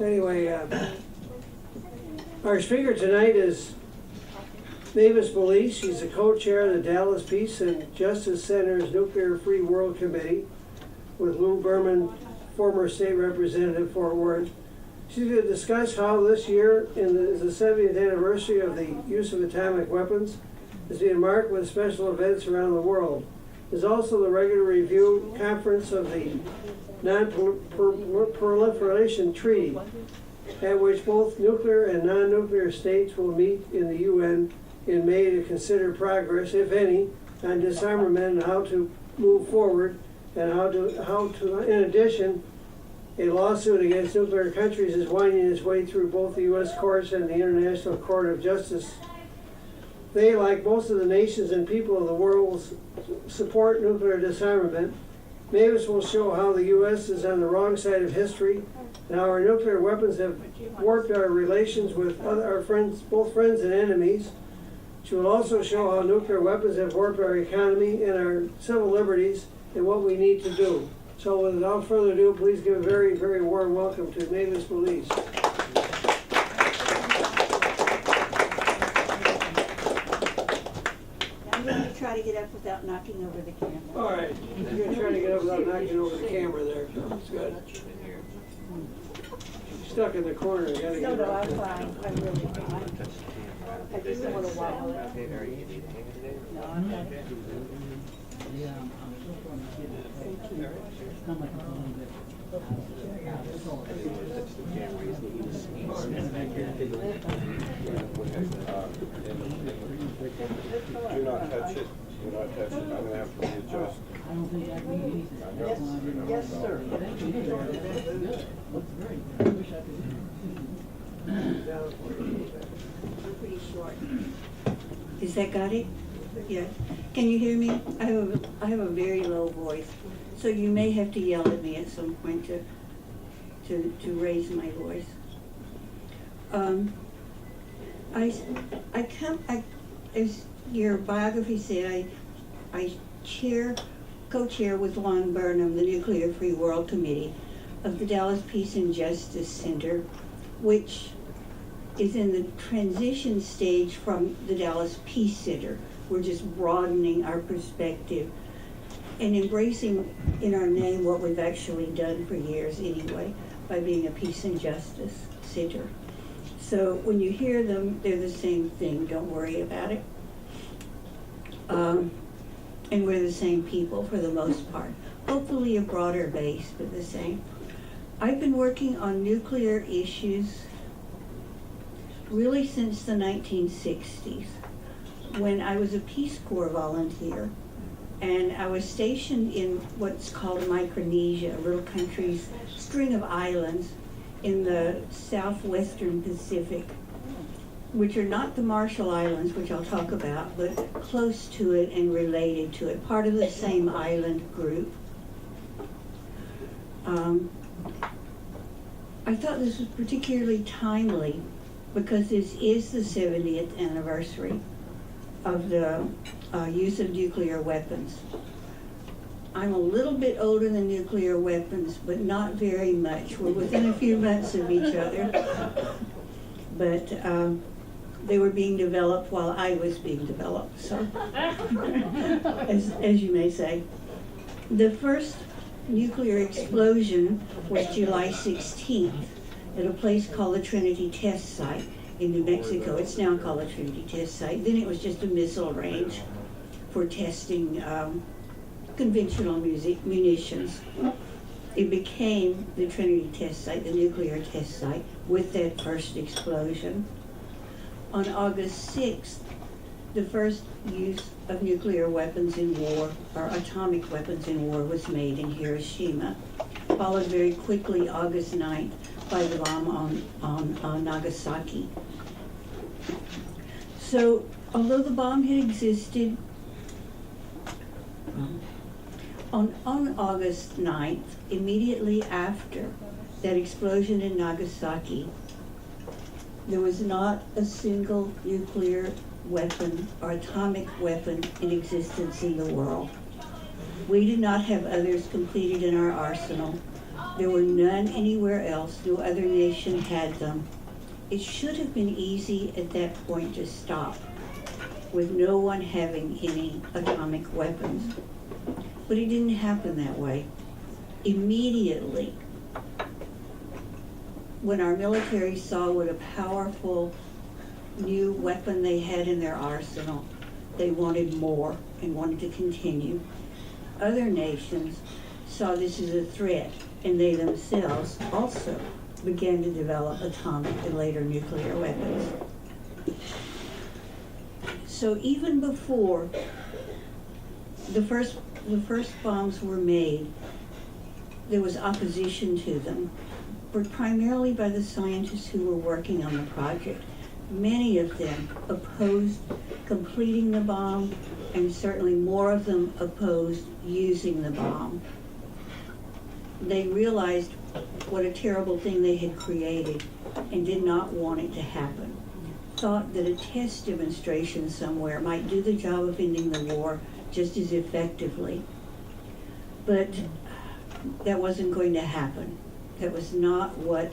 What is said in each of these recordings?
Anyway, our speaker tonight is Mavis Belisle. She's the co-chair of the Dallas Peace and Justice Center's Nuclear Free World Committee, with Lou Berman, former state representative, Fort Worth. She's going to discuss how this year, is the 70th anniversary of the use of atomic weapons, is being marked with special events around the world. There's also the regular review conference of the Non-Proliferation Treaty, at which both nuclear and non-nuclear states will meet in the UN in May to consider progress, if any, on disarmament and how to move forward, and how to. In addition, a lawsuit against nuclear countries is winding its way through both the U.S. courts and the International Court of Justice. They, like most of the nations and people of the world, support nuclear disarmament. Mavis will show how the U.S. is on the wrong side of history and how our nuclear weapons have warped our relations with our friends, both friends and enemies. She will also show how nuclear weapons have warped our economy and our civil liberties and what we need to do. So without further ado, please give a very, very warm welcome to Mavis Belisle. I'm going to try to get up without knocking over the camera. All right, you're going to try to get up without knocking over the camera there. That's good. She's stuck in the corner. You gotta No, get her no, up I'm there. fine. I'm really fine. I just don't want to wobble it. No, I'm not. Thank you. Do not touch it. Do not touch it. I'm going to have to readjust. Yes, yes, sir. I'm pretty short. Is that got it? Yeah. Can you hear me? I have a very low voice, so you may have to yell at me at some point to raise my voice. As your biography said, I co-chair with Lon Burnham the Nuclear Free World Committee of the Dallas Peace and Justice Center, which is in the transition stage from the Dallas Peace Center. We're just broadening our perspective and embracing in our name what we've actually done for years anyway, by being a peace and justice center. So when you hear them, they're the same thing, don't worry about it. And we're the same people for the most part. Hopefully a broader base, but the same. I've been working on nuclear issues really since the 1960s, when I was a Peace Corps volunteer, and I was stationed in what's called Micronesia, a little country's string of islands in the southwestern Pacific, which are not the Marshall Islands, which I'll talk about, but close to it and related to it, part of the same island group. I thought this was particularly timely because this is the 70th anniversary of the use of nuclear weapons. I'm a little bit older than nuclear weapons, but not very much. We're within a few months of each other. But they were being developed while I was being developed, so as you may say. The first nuclear explosion was July 16th at a place called the Trinity Test Site in New Mexico. It's now called the Trinity Test Site. Then it was just a missile range for testing conventional munitions. It became the Trinity Test Site, the nuclear test site, with that first explosion. On August 6th, the first use of nuclear weapons in war, or atomic weapons in war, was made in Hiroshima, followed very quickly August 9th by the bomb on Nagasaki. So, although the bomb had existed, on August 9th, immediately after that explosion in Nagasaki, there was not a single nuclear weapon or atomic weapon in existence in the world. We did not have others completed in our arsenal. There were none anywhere else. No other nation had them. It should have been easy at that point to stop, with no one having any atomic weapons. But it didn't happen that way. Immediately, when our military saw what a powerful new weapon they had in their arsenal, they wanted more and wanted to continue. Other nations saw this as a threat, and they themselves also began to develop atomic and later nuclear weapons. So even before the first bombs were made, there was opposition to them, but primarily by the scientists who were working on the project. Many of them opposed completing the bomb, and certainly more of them opposed using the bomb. They realized what a terrible thing they had created and did not want it to happen. Thought that a test demonstration somewhere might do the job of ending the war just as effectively. But that wasn't going to happen. That was not what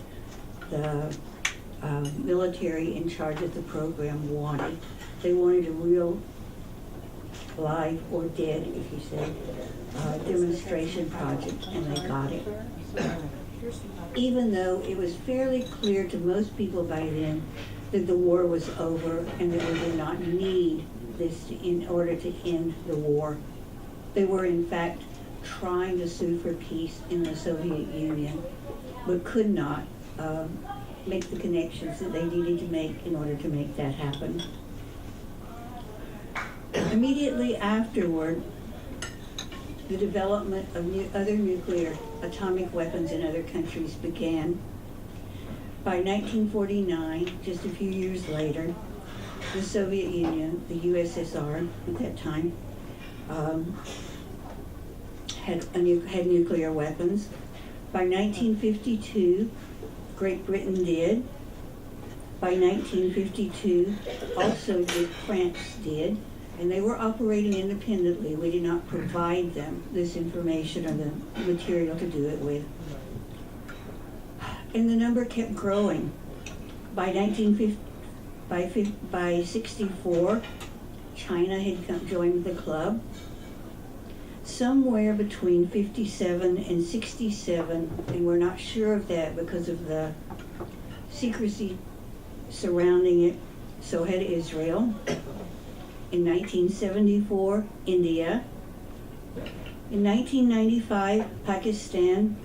the military in charge of the program wanted. They wanted a real live or dead, if you say, demonstration project, and they got it. Even though it was fairly clear to most people by then that the war was over and that we did not need this in order to end the war. They were in fact trying to sue for peace in the Soviet Union, but could not make the connections that they needed to make in order to make that happen. Immediately afterward, the development of other nuclear atomic weapons in other countries began. By 1949, just a few years later, the Soviet Union, the USSR at that time, had nuclear weapons. By 1952, Great Britain did. By 1952, also France did, and they were operating independently. We did not provide them this information or the material to do it with. And the number kept growing. By 64, China had joined the club. Somewhere between 57 and 67, and we're not sure of that because of the secrecy surrounding it, so had Israel. In 1974, India. In 1995, Pakistan,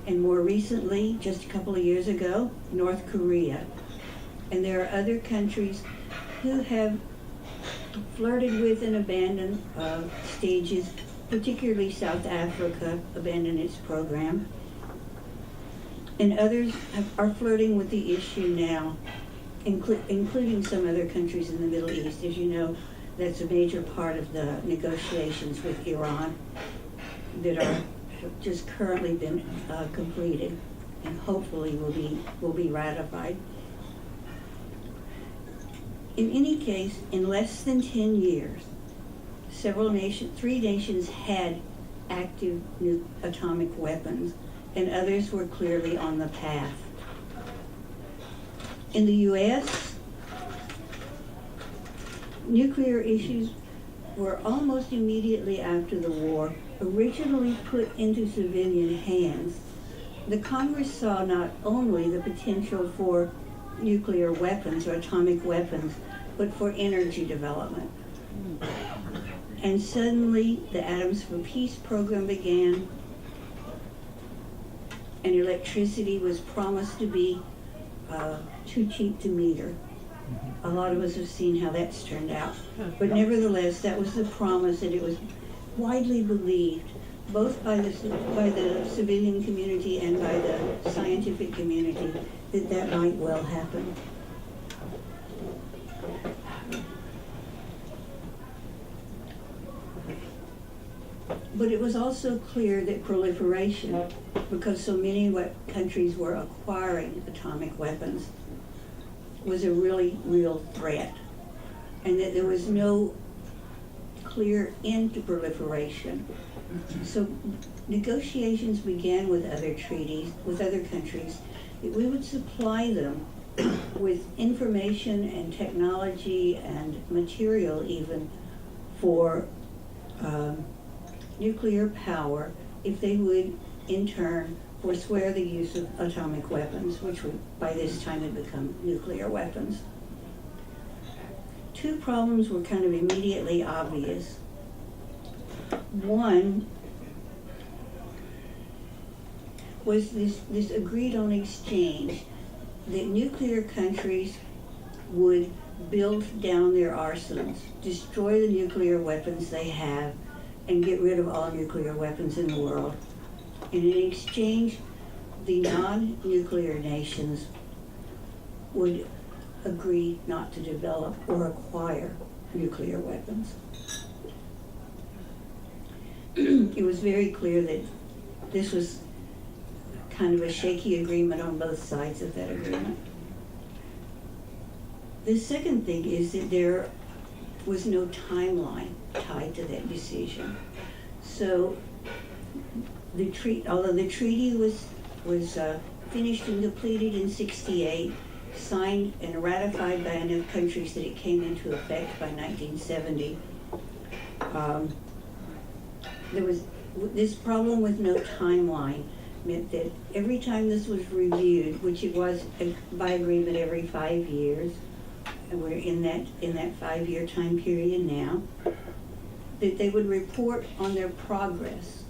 and more recently, just a couple of years ago, North Korea. And there are other countries who have flirted with and abandoned stages, particularly South Africa abandoned its program. And others are flirting with the issue now, including some other countries in the Middle East. As you know, that's a major part of the negotiations with Iran that are just currently been completed and hopefully will be ratified. In any case, in less than 10 years, three nations had active atomic weapons, and others were clearly on the path. In the U.S., nuclear issues were almost immediately after the war originally put into civilian hands. The Congress saw not only the potential for nuclear weapons or atomic weapons, but for energy development. And suddenly the Atoms for Peace program began, and electricity was promised to be too cheap to meter. A lot of us have seen how that's turned out. But nevertheless, that was the promise, and it was widely believed, both by the civilian community and by the scientific community, that might well happen. But it was also clear that proliferation, because so many countries were acquiring atomic weapons, was a really real threat, and that there was no clear end to proliferation. So negotiations began with other treaties, with other countries, that we would supply them with information and technology and material even for nuclear power if they would in turn forswear the use of atomic weapons, which would by this time had become nuclear weapons. Two problems were kind of immediately obvious. One was this agreed on exchange that nuclear countries would build down their arsenals, destroy the nuclear weapons they have, and get rid of all nuclear weapons in the world. And in exchange, the non-nuclear nations would agree not to develop or acquire nuclear weapons. It was very clear that this was kind of a shaky agreement on both sides of that agreement. The second thing is that there was no timeline tied to that decision. So although the treaty was finished and completed in '68, signed and ratified by enough countries that it came into effect by 1970, there was this problem with no timeline meant that every time this was reviewed, which it was by agreement every 5 years, and we're in that 5-year time period now, that they would report on their progress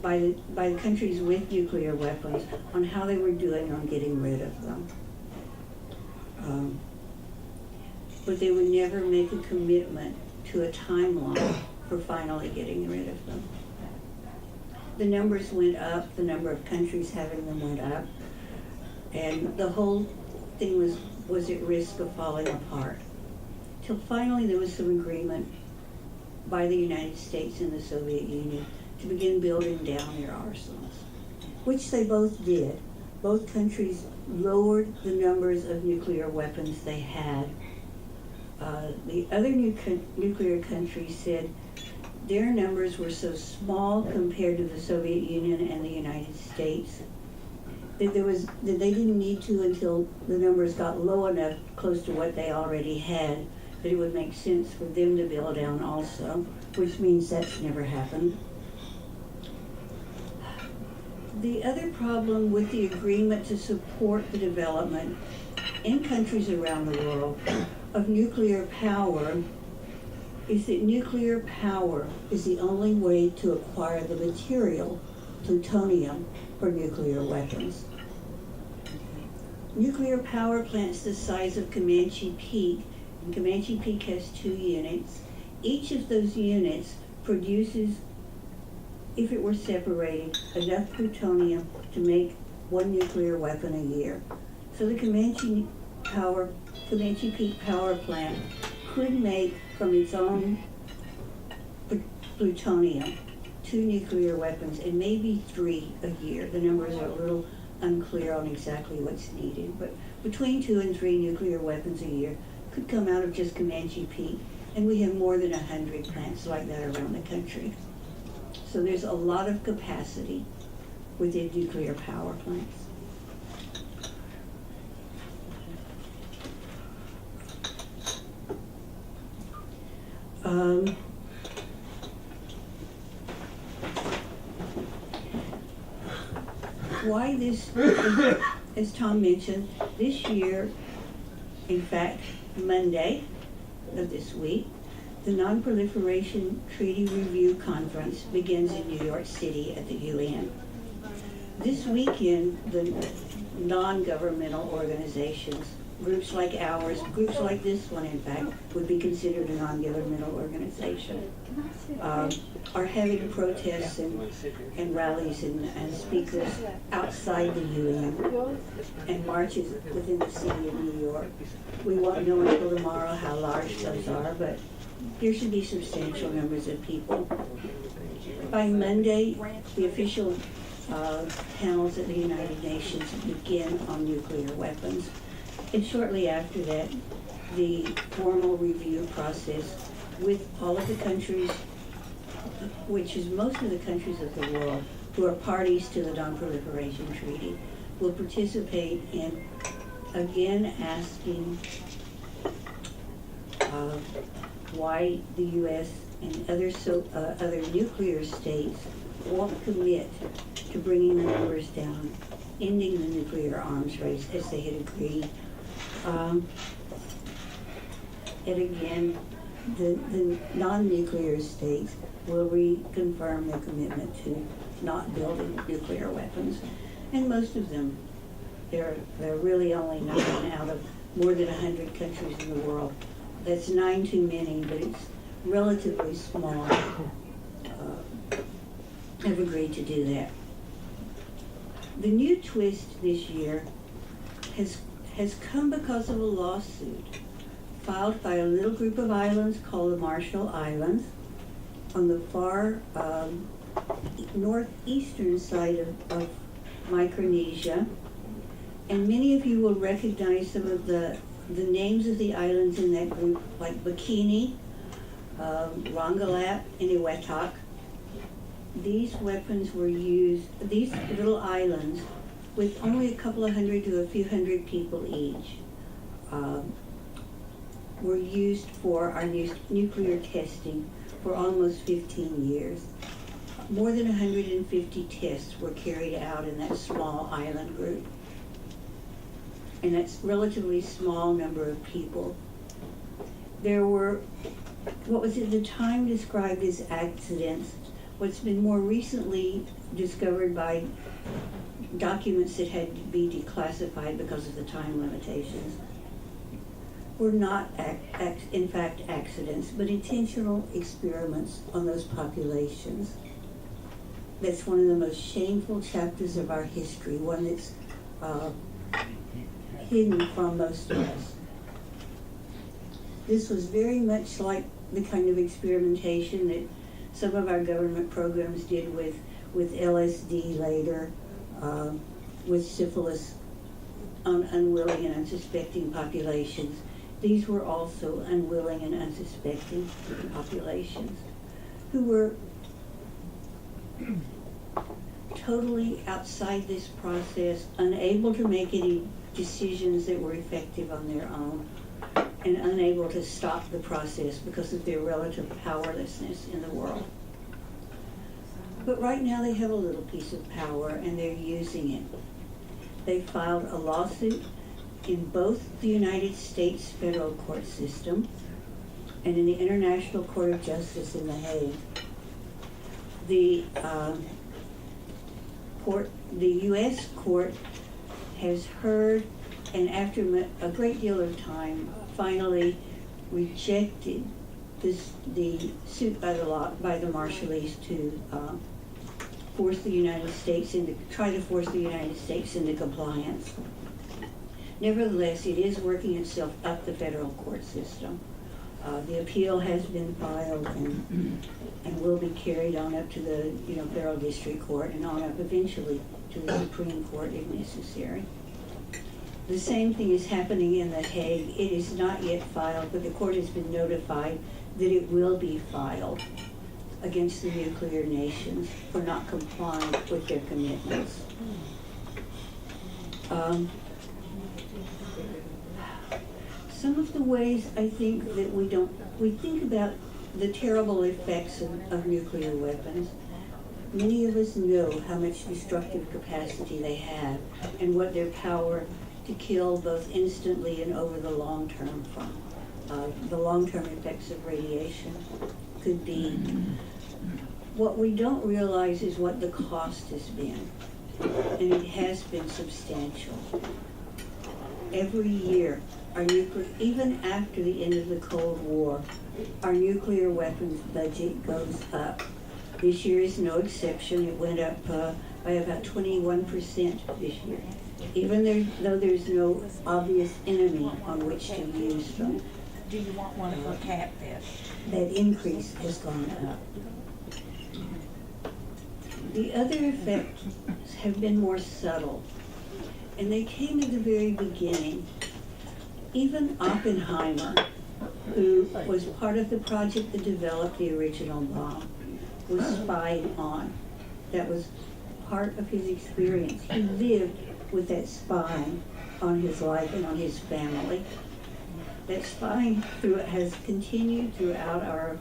by the countries with nuclear weapons on how they were doing on getting rid of them. But they would never make a commitment to a timeline for finally getting rid of them. The numbers went up, the number of countries having them went up, and the whole thing was at risk of falling apart. Till finally there was some agreement by the United States and the Soviet Union to begin building down their arsenals, which they both did. Both countries lowered the numbers of nuclear weapons they had. The other nuclear countries said their numbers were so small compared to the Soviet Union and the United States that they didn't need to until the numbers got low enough, close to what they already had, that it would make sense for them to build down also, which means that's never happened. The other problem with the agreement to support the development in countries around the world of nuclear power is that nuclear power is the only way to acquire the material, plutonium, for nuclear weapons. Nuclear power plants the size of Comanche Peak, and Comanche Peak has 2 units. Each of those units produces, if it were separated, enough plutonium to make 1 nuclear weapon a year. So the Comanche Peak power plant could make from its own plutonium 2 nuclear weapons, and maybe 3 a year. The numbers are a little unclear on exactly what's needed, but between 2 and 3 nuclear weapons a year could come out of just Comanche Peak, and we have more than 100 plants like that around the country. So there's a lot of capacity within nuclear power plants. Why this, as Tom mentioned, this year, in fact, Monday of this week, the Non-Proliferation Treaty Review Conference begins in New York City at the UN. This weekend, the non-governmental organizations, groups like ours, groups like this one, in fact, would be considered a non-governmental organization, are having protests and rallies and speakers outside the UN and marches within the city of New York. We won't know until tomorrow how large those are, but there should be substantial numbers of people. By Monday, the official panels at the United Nations begin on nuclear weapons. And shortly after that, the formal review process with all of the countries which is most of the countries of the world who are parties to the Non-Proliferation Treaty, will participate in again asking why the U.S. and other nuclear states won't commit to bringing the numbers down, ending the nuclear arms race as they had agreed. And again, the non-nuclear states will reconfirm their commitment to not building nuclear weapons. And most of them, there are really only 9 out of more than 100 countries in the world. That's 9 too many, but it's relatively small, have agreed to do that. The new twist this year has come because of a lawsuit filed by a little group of islands called the Marshall Islands on the far northeastern side of Micronesia. And many of you will recognize some of the names of the islands in that group, like Bikini, Rongelap, and Iwetok. These weapons were used, these little islands, with only a couple of hundred to a few hundred people each, were used for our nuclear testing for almost 15 years. More than 150 tests were carried out in that small island group. And that's a relatively small number of people. There were, what was at the time described as accidents, what's been more recently discovered by documents that had to be declassified because of the time limitations, were not in fact accidents, but intentional experiments on those populations. That's one of the most shameful chapters of our history, one that's hidden from most of us. This was very much like the kind of experimentation that some of our government programs did with LSD later, with syphilis on unwilling and unsuspecting populations. These were also unwilling and unsuspecting populations who were totally outside this process, unable to make any decisions that were effective on their own, and unable to stop the process because of their relative powerlessness in the world. But right now they have a little piece of power and they're using it. They filed a lawsuit in both the United States federal court system and in the International Court of Justice in The Hague. The U.S. court has heard, and after a great deal of time, finally rejected the suit by the Marshallese to try to force the United States into compliance. Nevertheless, it is working itself up the federal court system. The appeal has been filed and will be carried on up to the federal district court and on up eventually to the Supreme Court if necessary. The same thing is happening in The Hague. It is not yet filed, but the court has been notified that it will be filed against the nuclear nations for not complying with their commitments. Some of the ways I think that we think about the terrible effects of nuclear weapons. Many of us know how much destructive capacity they have and what their power to kill both instantly and over the long term from the long-term effects of radiation could be. What we don't realize is what the cost has been, and it has been substantial. Every year, even after the end of the Cold War, our nuclear weapons budget goes up. This year is no exception. It went up by about 21% this year, even though there's no obvious enemy on which to use them. Do you want one to look at this? That increase has gone up. The other effects have been more subtle, and they came at the very beginning. Even Oppenheimer, who was part of the project that developed the original bomb, was spied on. That was part of his experience. He lived with that spying on his life and on his family. That spying has continued throughout our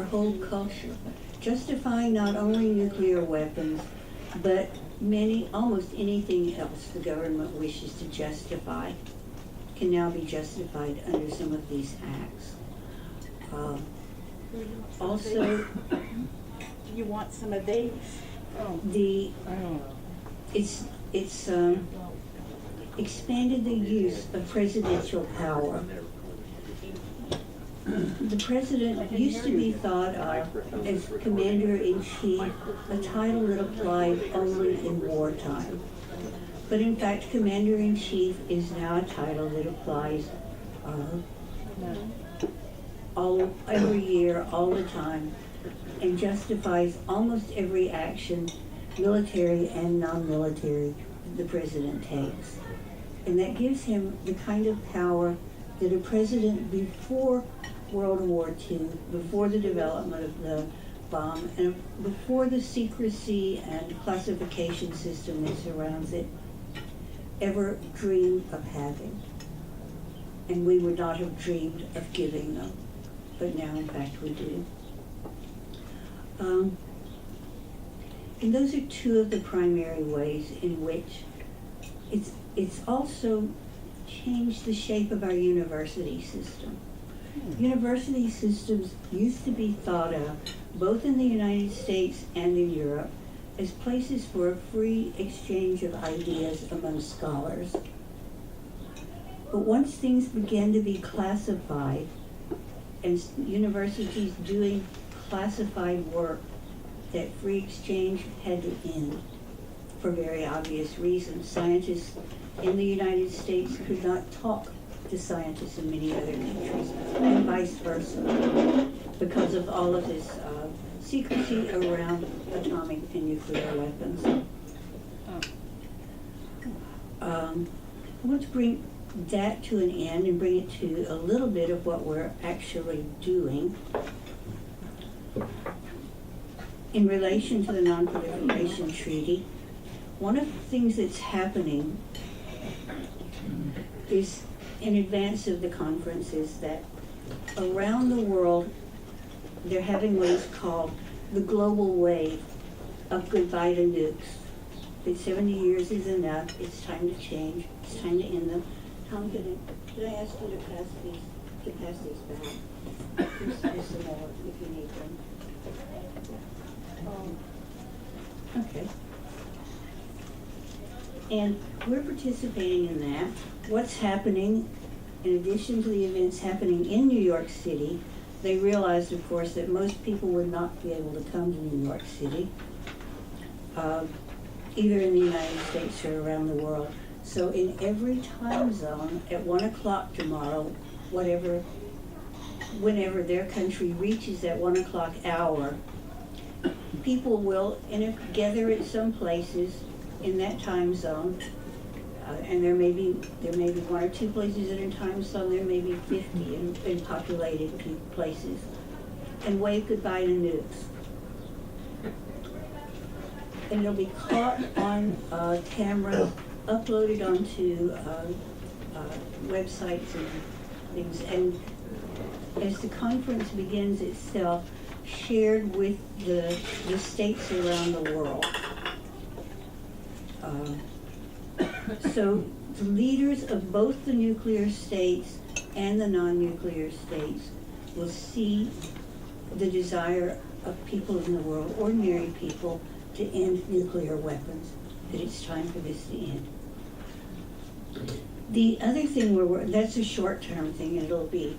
whole culture, justifying not only nuclear weapons, but almost anything else the government wishes to justify can now be justified under some of these acts. Also, You want some of these? it's expanded the use of presidential power. The president used to be thought of as commander-in-chief, a title that applied only in wartime. But in fact, commander-in-chief is now a title that applies every year, all the time, and justifies almost every action, military and non-military, the president takes. And that gives him the kind of power that a president before World War II, before the development of the bomb, and before the secrecy and classification system that surrounds it, ever dreamed of having. And we would not have dreamed of giving them, but now in fact we do. And those are two of the primary ways in which it's also changed the shape of our university system. University systems used to be thought of, both in the United States and in Europe, as places for a free exchange of ideas among scholars. But once things began to be classified, and universities doing classified work, that free exchange had to end for very obvious reasons. Scientists in the United States could not talk to scientists in many other countries, and vice versa, because of all of this secrecy around atomic and nuclear weapons. I want to bring that to an end and bring it to a little bit of what we're actually doing in relation to the Non-Proliferation Treaty. One of the things that's happening is, in advance of the conference, is that around the world they're having what is called the global wave of goodbye to nukes. That 70 years is enough, it's time to change, it's time to end them. Tom, could I ask you to pass these back? There's some more if you need them. Okay. And we're participating in that. What's happening, in addition to the events happening in New York City, they realized, of course, that most people would not be able to come to New York City, either in the United States or around the world. So in every time zone, at 1 o'clock tomorrow, whenever their country reaches that 1 o'clock hour, people will gather at some places in that time zone, and there may be 1 or 2 places in a time zone, there may be 50 in populated places, and wave goodbye to nukes. And it'll be caught on camera, uploaded onto websites and things, and as the conference begins itself, shared with the states around the world. So the leaders of both the nuclear states and the non-nuclear states will see the desire of people in the world, ordinary people, to end nuclear weapons, that it's time for this to end. The other thing that's a short-term thing, and it'll be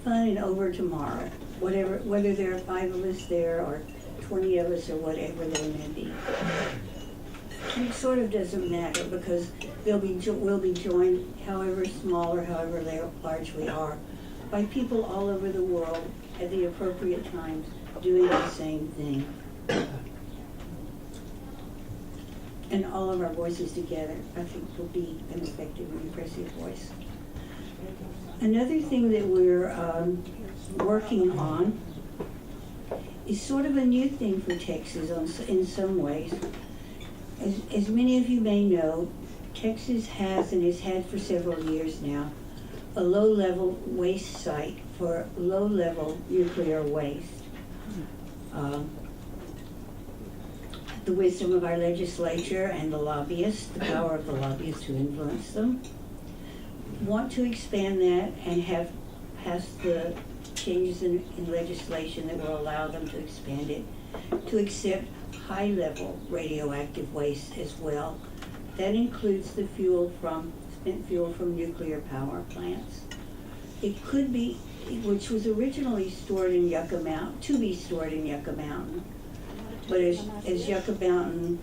fun and over tomorrow, whether there are 5 of us there or 20 of us or whatever there may be. And it sort of doesn't matter, because we'll be joined, however small or however large we are, by people all over the world at the appropriate times doing the same thing. And all of our voices together, I think, will be an effective and impressive voice. Another thing that we're working on is sort of a new thing for Texas in some ways. As many of you may know, Texas has and has had for several years now a low-level waste site for low-level nuclear waste. The wisdom of our legislature and the lobbyists, the power of the lobbyists who influence them, want to expand that and have passed the changes in legislation that will allow them to expand it to accept high-level radioactive waste as well. That includes the spent fuel from nuclear power plants. It could be, which was originally stored in Yucca Mountain, to be stored in Yucca Mountain. But as Yucca Mountain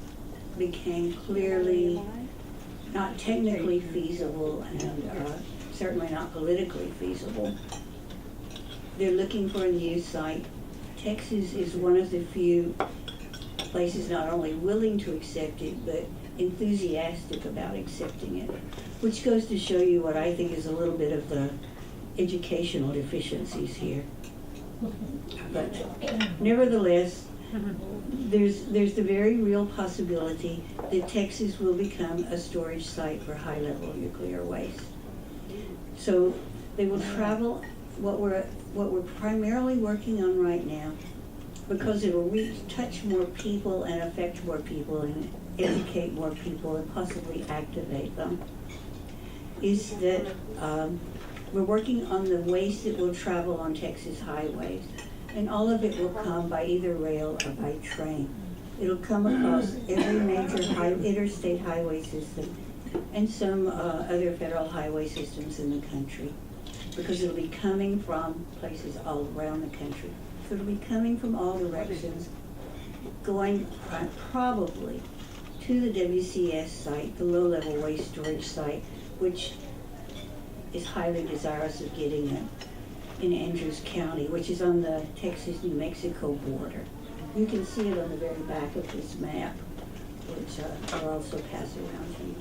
became clearly not technically feasible and certainly not politically feasible, they're looking for a new site. Texas is one of the few places not only willing to accept it, but enthusiastic about accepting it, which goes to show you what I think is a little bit of the educational deficiencies here. But nevertheless, there's the very real possibility that Texas will become a storage site for high-level nuclear waste. So they will travel. What we're primarily working on right now, because it will touch more people and affect more people and educate more people and possibly activate them, is that we're working on the waste that will travel on Texas highways. And all of it will come by either rail or by train. It'll come across every major interstate highway system and some other federal highway systems in the country, because it'll be coming from places all around the country. So it'll be coming from all directions, going probably to the WCS site, the low-level waste storage site, which is highly desirous of getting it in Andrews County, which is on the Texas-New Mexico border. You can see it on the very back of this map, which I'll also pass around to you.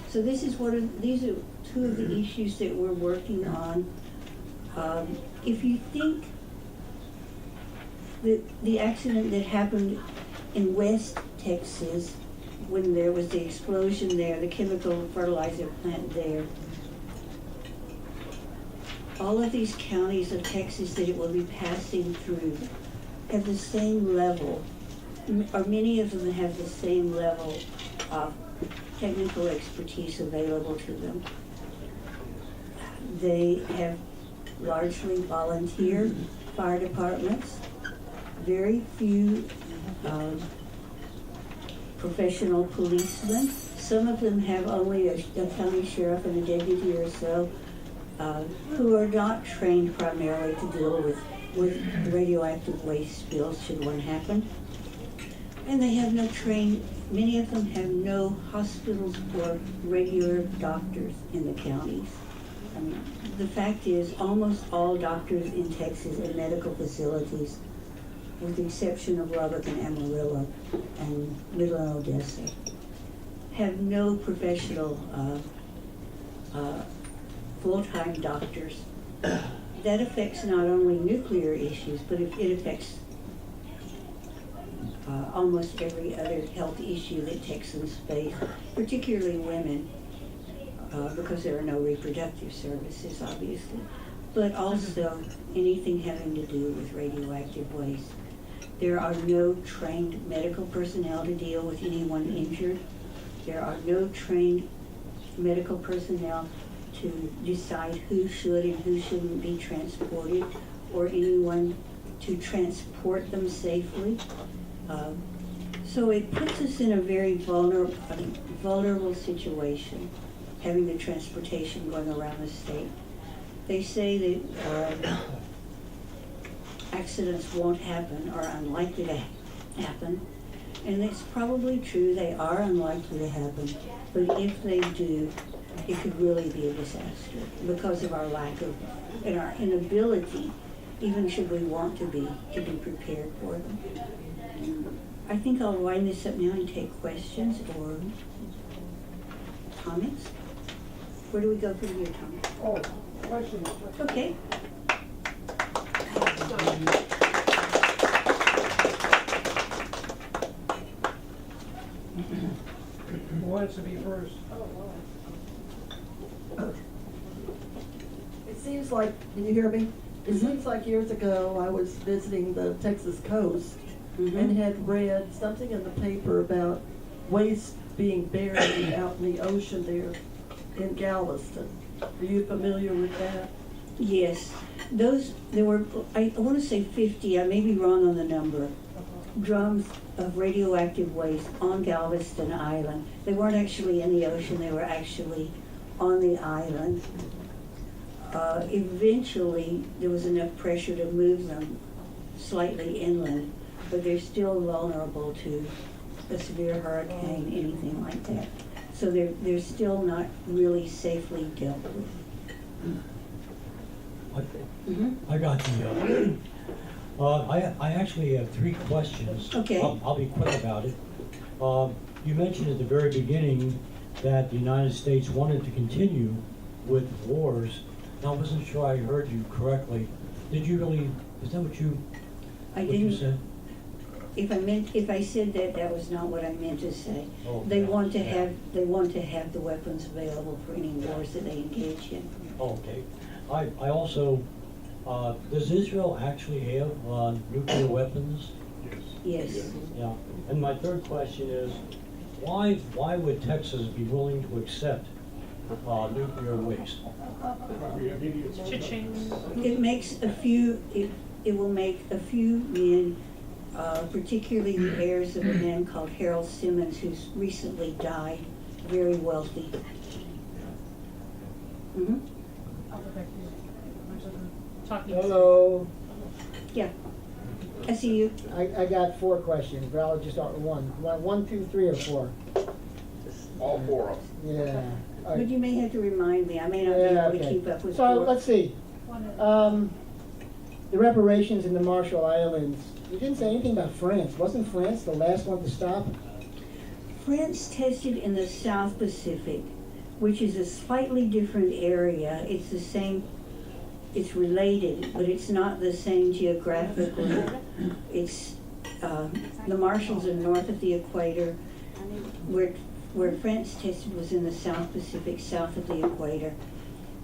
So these are two of the issues that we're working on. If you think that the accident that happened in West Texas, when there was the explosion there, the chemical fertilizer plant there, all of these counties of Texas that it will be passing through have the same level, or many of them have the same level of technical expertise available to them. They have largely volunteer fire departments, very few professional policemen. Some of them have only a county sheriff and a deputy or so, who are not trained primarily to deal with radioactive waste spills should one happen. And they have no many of them have no hospitals or regular doctors in the counties. I mean, the fact is, almost all doctors in Texas in medical facilities, with the exception of Lubbock and Amarillo and Midland, Odessa, have no professional full-time doctors. That affects not only nuclear issues, but it affects almost every other health issue that Texans face, particularly women, because there are no reproductive services, obviously, but also anything having to do with radioactive waste. There are no trained medical personnel to deal with anyone injured. There are no trained medical personnel to decide who should and who shouldn't be transported, or anyone to transport them safely. So it puts us in a very vulnerable situation, having the transportation going around the state. They say that accidents won't happen or are unlikely to happen, and it's probably true, they are unlikely to happen, but if they do, it could really be a disaster because of our lack of, and our inability, even should we want to be prepared for them. I think I'll wind this up now and take questions or comments. Where do we go from here, Tom? questions. Okay. Who wants to be first? It seems like, can you hear me? It Mhm. seems like years ago, I was visiting the Texas coast and had read something in the paper about waste being buried out in the ocean there in Galveston. Are you familiar with that? Yes, there were, I want to say 50, I may be wrong on the number, drums of radioactive waste on Galveston Island. They weren't actually in the ocean, they were actually on the island. Eventually, there was enough pressure to move them slightly inland, but they're still vulnerable to a severe hurricane, anything like that. So they're still not really safely dealt with. I got the, I actually have 3 questions. Okay. I'll be quick about it. You mentioned at the very beginning that the United States wanted to continue with wars. Now, I wasn't sure I heard you correctly. Did you really, is that what you I said? If I said that, that was not what I meant to say. Oh, They yeah, want to yeah. have the weapons available for any wars that they engage in. Okay. I also, does Israel actually have nuclear weapons? Yes. Yeah. And my third question is, why would Texas be willing to accept nuclear waste? It makes it will make a few men, particularly the heirs of a man called Harold Simmons, who's recently died, very wealthy. Mm-hmm. Hello, Yeah. I see you. I got 4 questions, but I'll just start with one. One, 2, 3, or 4? All 4 of them. Yeah. All But right. you may have to remind me. I may not be Yeah, able to okay. keep up with. So, four. let's see. The reparations in the Marshall Islands, you didn't say anything about France. Wasn't France the last one to stop? France tested in the South Pacific, which is a slightly different area. It's the same, it's related, but it's not the same geographically. It's, the Marshalls are north of the equator. Where France tested was in the South Pacific, south of the equator.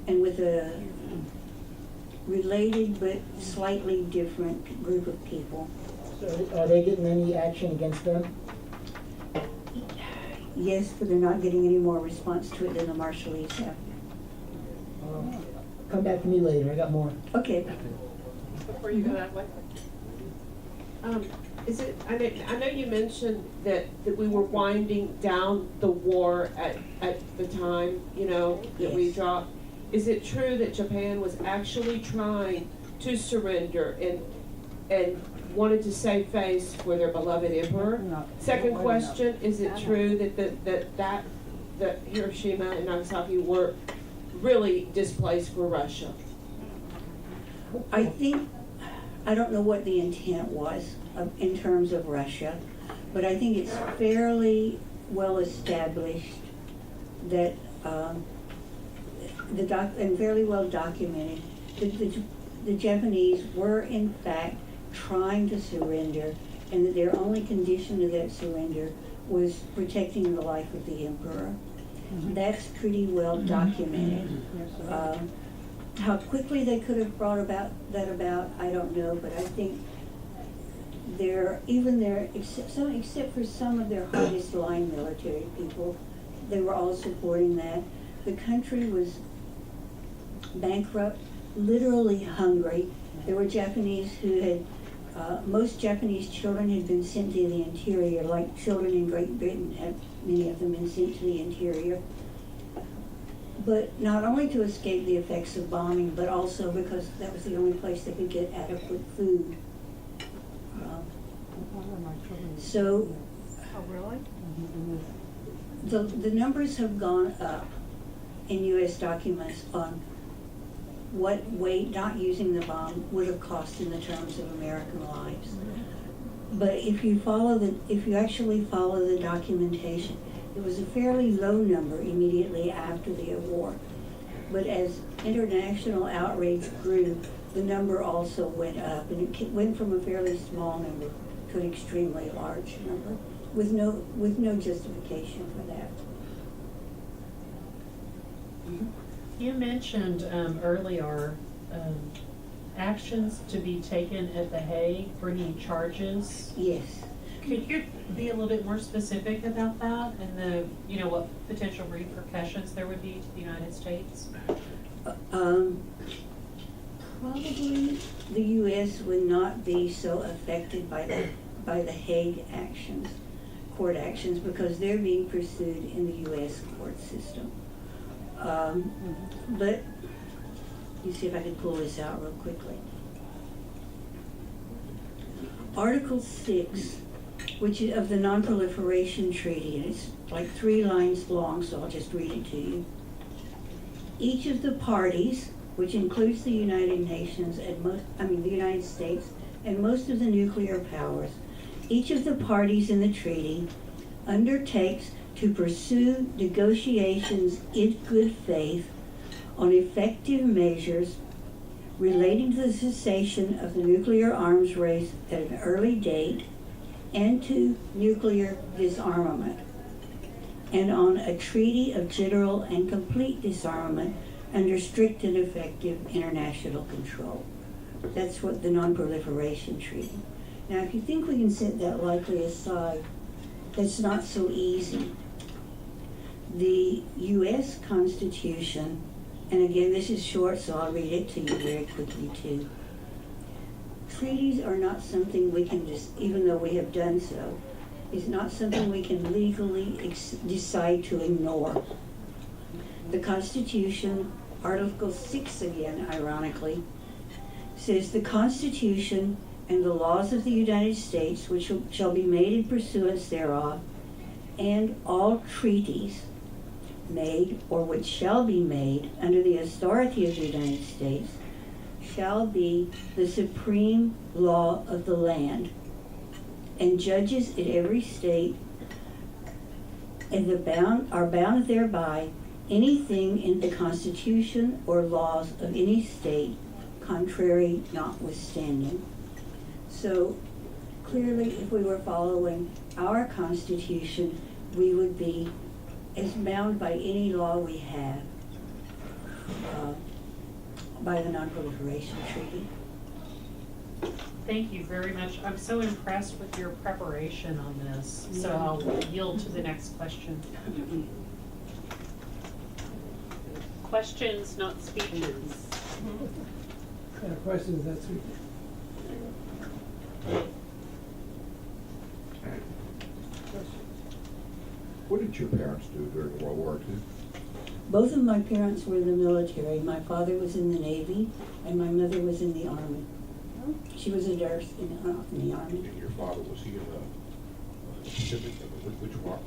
And with a related but slightly different group of people. So, are they getting any action against them? Yes, but they're not getting any more response to it than the Marshallese have. Come back to me later, I got more. Okay. Before you go that way. Is it, I know you mentioned that we were winding down the war at the time, that we Yes. dropped. Is it true that Japan was actually trying to surrender and wanted to save face for their beloved emperor? Second question, is it true that Hiroshima and Nagasaki were really displaced for Russia? I don't know what the intent was in terms of Russia, but I think it's fairly well established that, and fairly well documented, that the Japanese were in fact trying to surrender, and that their only condition to that surrender was protecting the life of the emperor. That's pretty well documented. How quickly they could have brought about, I don't know, but I think except for some of their hardest line military people, they were all supporting that. The country was bankrupt, literally hungry. There were Japanese who had, most Japanese children had been sent to the interior, like children in Great Britain had, many of them been sent to the interior. But not only to escape the effects of bombing, but also because that was the only place they could get adequate food. So Oh, really? the numbers have gone up in U.S. documents on what weight not using the bomb would have cost in the terms of American lives. But if you actually follow the documentation, it was a fairly low number immediately after the war. But as international outrage grew, the number also went up, and it went from a fairly small number to an extremely large number, with no justification for that. You mentioned earlier actions to be taken at The Hague, bringing charges. Yes. Could you be a little bit more specific about that and what potential repercussions there would be to the United States? Probably the U.S. would not be so affected by the Hague actions, court actions, because they're being pursued in the U.S. court system. But let me see if I can pull this out real quickly. Article 6, which is of the Non-Proliferation Treaty, and it's like 3 lines long, so I'll just read it to you. Each of the parties, which includes the United Nations and the United States and most of the nuclear powers, each of the parties in the treaty undertakes to pursue negotiations in good faith on effective measures relating to the cessation of the nuclear arms race at an early date and to nuclear disarmament, and on a treaty of general and complete disarmament under strict and effective international control. That's what the Non-Proliferation Treaty. Now, if you think we can set that lightly aside, that's not so easy. The U.S. Constitution, and again, this is short, so I'll read it to you very quickly too. Treaties are not something we can just, even though we have done so, is not something we can legally decide to ignore. The Constitution, Article 6 again, ironically, says the Constitution and the laws of the United States, which shall be made in pursuance thereof, and all treaties made or which shall be made under the authority of the United States shall be the supreme law of the land, and judges in every state are bound thereby anything in the Constitution or laws of any state contrary notwithstanding. So clearly, if we were following our Constitution, we would be as bound by any law we have by the Non-Proliferation Treaty. Thank you very much. I'm so impressed with your preparation on this, so I'll yield to the next question. Questions, not speeches. Questions, that's it. What did your parents do during World War II? Both of my parents were in the military. My father was in the Navy, and my mother was in the Army. She was a nurse in the Army. And your father, was he in the Pacific?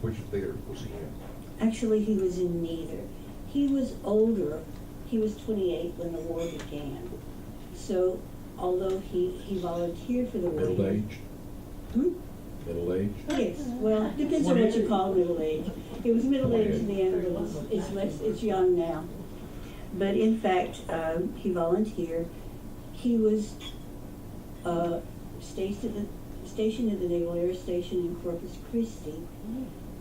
Which theater was he in? Actually, he was in neither. He was older. He was 28 when the war began. So, although he volunteered for the war. Middle-aged? Middle-aged? Yes, well, depends on what you call middle age. It was middle age then, but it's young now. But in fact, he volunteered. He was stationed at the Naval Air Station in Corpus Christi,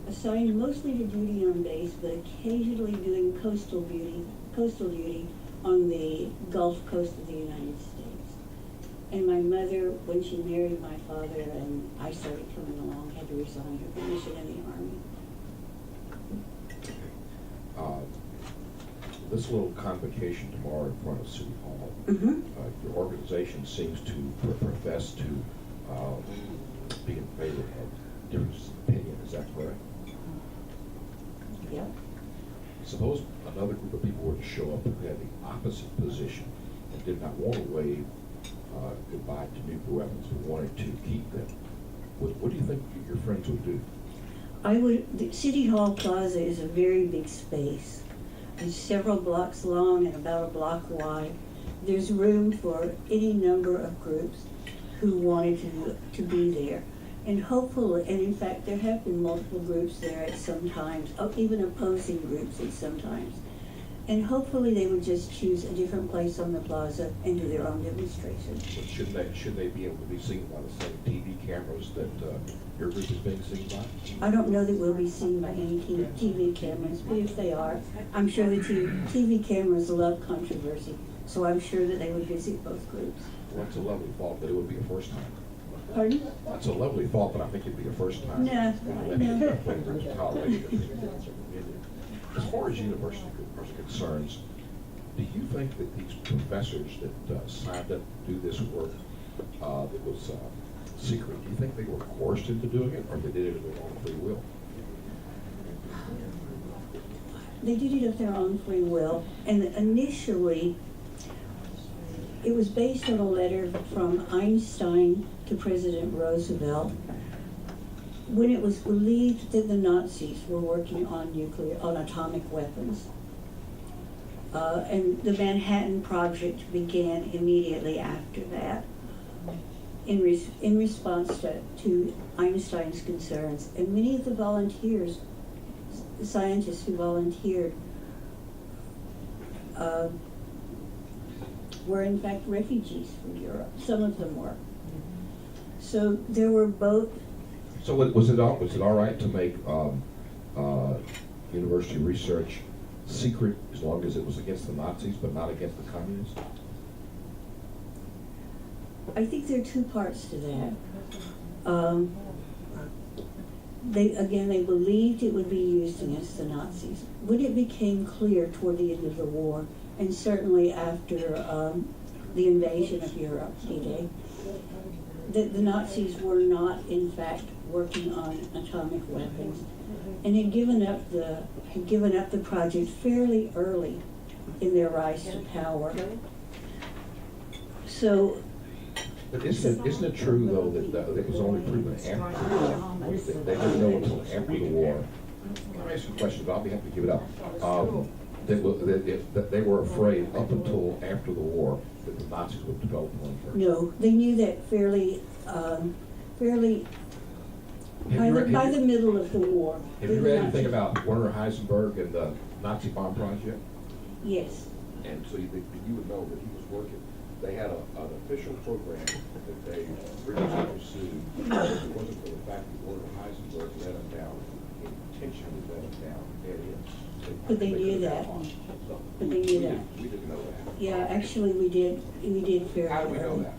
assigned mostly to duty on base, but occasionally doing coastal duty on the Gulf Coast of the United States. And my mother, when she married my father and I started coming along, had to resign her position in the Army. This little convocation tomorrow in front of City Hall, your organization seems to profess to be in favor of differences of opinion. Is that correct? Yep. Suppose another group of people were to show up who had the opposite position and did not want to wave goodbye to nuclear weapons, but wanted to keep them. What do you think your friends would do? The City Hall Plaza is a very big space. It's several blocks long and about a block wide. There's room for any number of groups who wanted to be there. And hopefully, and in fact, there have been multiple groups there at some times, even opposing groups at some times. And hopefully they would just choose a different place on the plaza and do their own demonstration. But should they be able to be seen by the same TV cameras that your group is being seen by? I don't know that we'll be seen by any TV cameras, but if they are, I'm sure the TV cameras love controversy, so I'm sure that they would visit both groups. Well, that's a lovely thought, but it would be a first time. Pardon? That's a lovely thought, but I think it'd be a first time. No, no. As far as university concerns, do you think that these professors that signed up to do this work that was secret, do you think they were coerced into doing it, or they did it of their own free will? They did it of their own free will, and initially, it was based on a letter from Einstein to President Roosevelt when it was believed that the Nazis were working on atomic weapons. And the Manhattan Project began immediately after that in response to Einstein's concerns. And many of the volunteers, the scientists who volunteered, were in fact refugees from Europe. Some of them were. So there were both. So was it all right to make university research secret as long as it was against the Nazis but not against the communists? I think there are two parts to that. They believed it would be used against the Nazis. When it became clear toward the end of the war, and certainly after the invasion of Europe, D-Day, that the Nazis were not, in fact, working on atomic weapons, and had given up the project fairly early in their rise to power. So. But isn't it true though that it was only proven after the war? They didn't know until after the war. Can I ask you a question? But I'll be happy to give it up. That they were afraid up until after the war that the Nazis would develop one first. No, they knew that fairly by the middle of the war. Have you read anything about Werner Heisenberg and the Nazi bomb project? Yes. And so you would know that he was working. They had an official program that they originally pursued. If it wasn't for the fact that Werner Heisenberg let them down, intentionally let them down, But they knew that. But they knew that. We didn't know that. Yeah, actually, we did fairly How do we know early. that?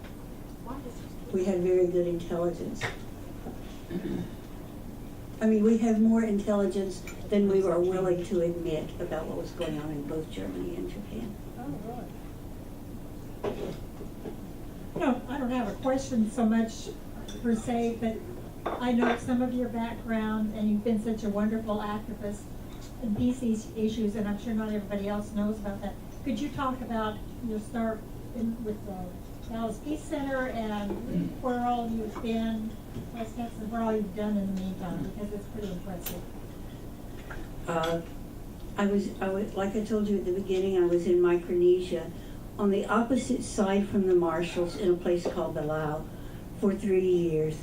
We had very good intelligence. I mean, we had more intelligence than we were willing to admit about what was going on in both Germany and Japan. No, I don't have a question so much per se, but I know some of your background and you've been such a wonderful activist in peace issues, and I'm sure not everybody else knows about that. Could you talk about your start with the Dallas Peace Center and where all you've been, West Texas, where all you've done in the meantime, because it's pretty impressive. I was, like I told you at the beginning, I was in Micronesia, on the opposite side from the Marshalls in a place called Belisle for 3 years.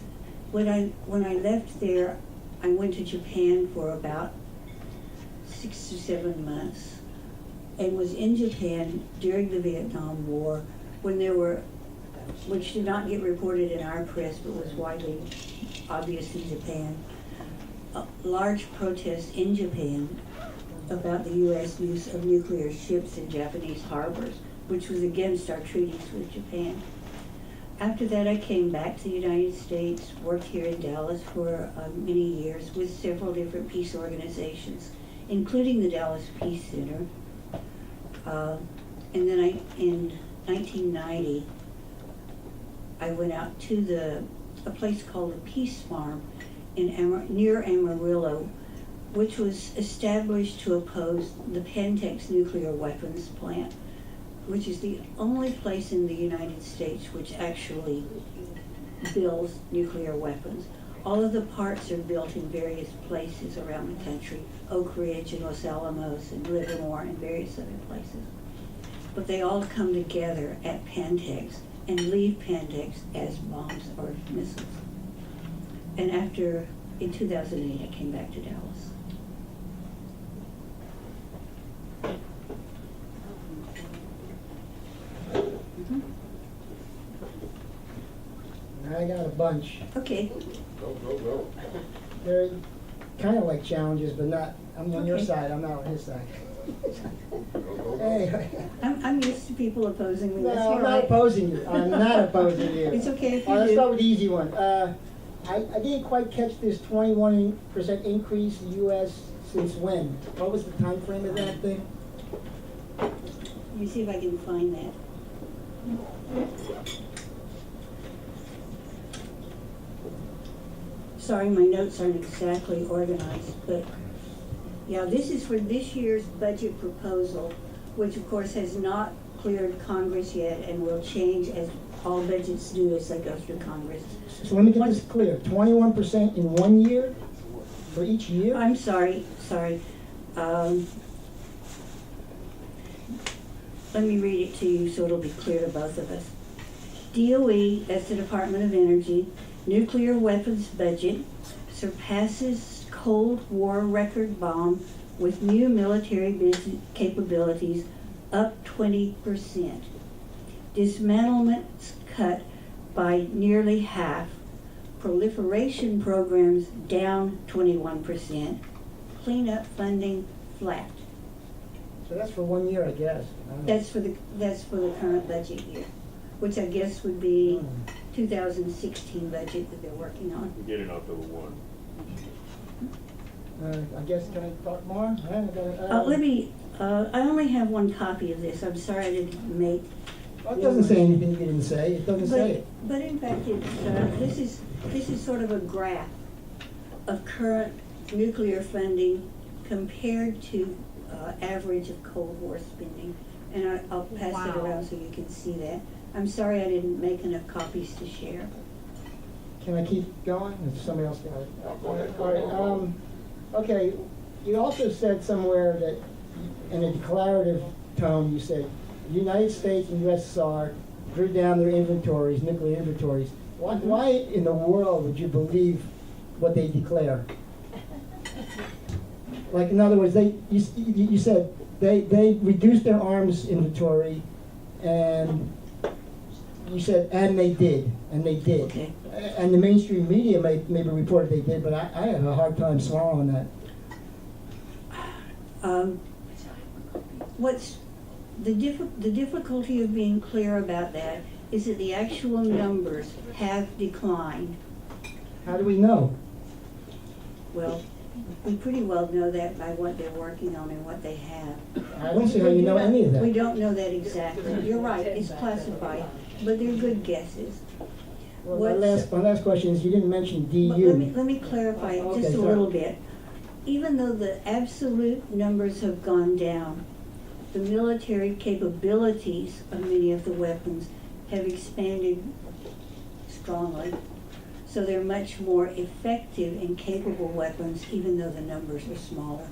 When I left there, I went to Japan for about 6 to 7 months and was in Japan during the Vietnam War when there were, which did not get reported in our press but was widely obvious in Japan, large protests in Japan about the U.S. use of nuclear ships in Japanese harbors, which was against our treaties with Japan. After that, I came back to the United States, worked here in Dallas for many years with several different peace organizations, including the Dallas Peace Center. And then in 1990, I went out to a place called the Peace Farm near Amarillo, which was established to oppose the Pantex nuclear weapons plant, which is the only place in the United States which actually builds nuclear weapons. All of the parts are built in various places around the country, Oak Ridge and Los Alamos and Livermore and various other places. But they all come together at Pantex and leave Pantex as bombs or missiles. And in 2008, I came back to Dallas. I got a bunch. Okay, Go, go, go. They're kind of like challenges, but not, I'm on your Okay. side, I'm not on his side. Go, go, go. Anyway, I'm used to people opposing me, that's no, all I'm not right. opposing you, I'm not opposing you. It's okay if you Let's start do. with the easy one. I didn't quite catch this 21% increase in US since when? What was the time frame of that thing? Let me see if I can find that. Sorry, my notes aren't exactly organized, but, yeah, this is for this year's budget proposal, which of course has not cleared Congress yet and will change as all budgets do as they go through Congress. So let me get this clear, 21% in 1 year? For each year? I'm sorry. Let me read it to you so it'll be clear to both of us. DOE, that's the Department of Energy, nuclear weapons budget surpasses Cold War record bomb with new military business capabilities up 20%. Dismantlements cut by nearly half. Proliferation programs down 21%. Cleanup funding flat. So that's for 1 year, I guess. I don't know. That's for the current budget year, which I guess would be 2016 budget that they're working on. We get it October 1. I guess, can I talk more? I only have one copy of this. I'm sorry I didn't make. Well, it doesn't say anything you didn't say, it doesn't say it. But in fact, this is sort of a graph of current nuclear funding compared to average of Cold War spending. And I'll pass it Wow. around so you can see that. I'm sorry I didn't make enough copies to share. Can I keep going? If somebody else got it. No, go ahead. All right, okay, you also said somewhere that, in a declarative tone, you said, the United States and USSR drew down their inventories, nuclear inventories. Why in the world would you believe what they declare? Like, in other words, you said they reduced their arms inventory, and you said, and they did. Okay. And the mainstream media maybe reported they did, but I have a hard time swallowing that. What's the difficulty of being clear about that is that the actual numbers have declined. How do we know? Well, we pretty well know that by what they're working on and what they have. I don't see how you know any of We that. don't know that exactly. You're right, it's classified, but they're good guesses. Well, my last question is, you didn't mention But DU. let me clarify it Okay, just a sorry. little bit. Even though the absolute numbers have gone down, the military capabilities of many of the weapons have expanded strongly. So they're much more effective and capable weapons, even though the numbers are smaller.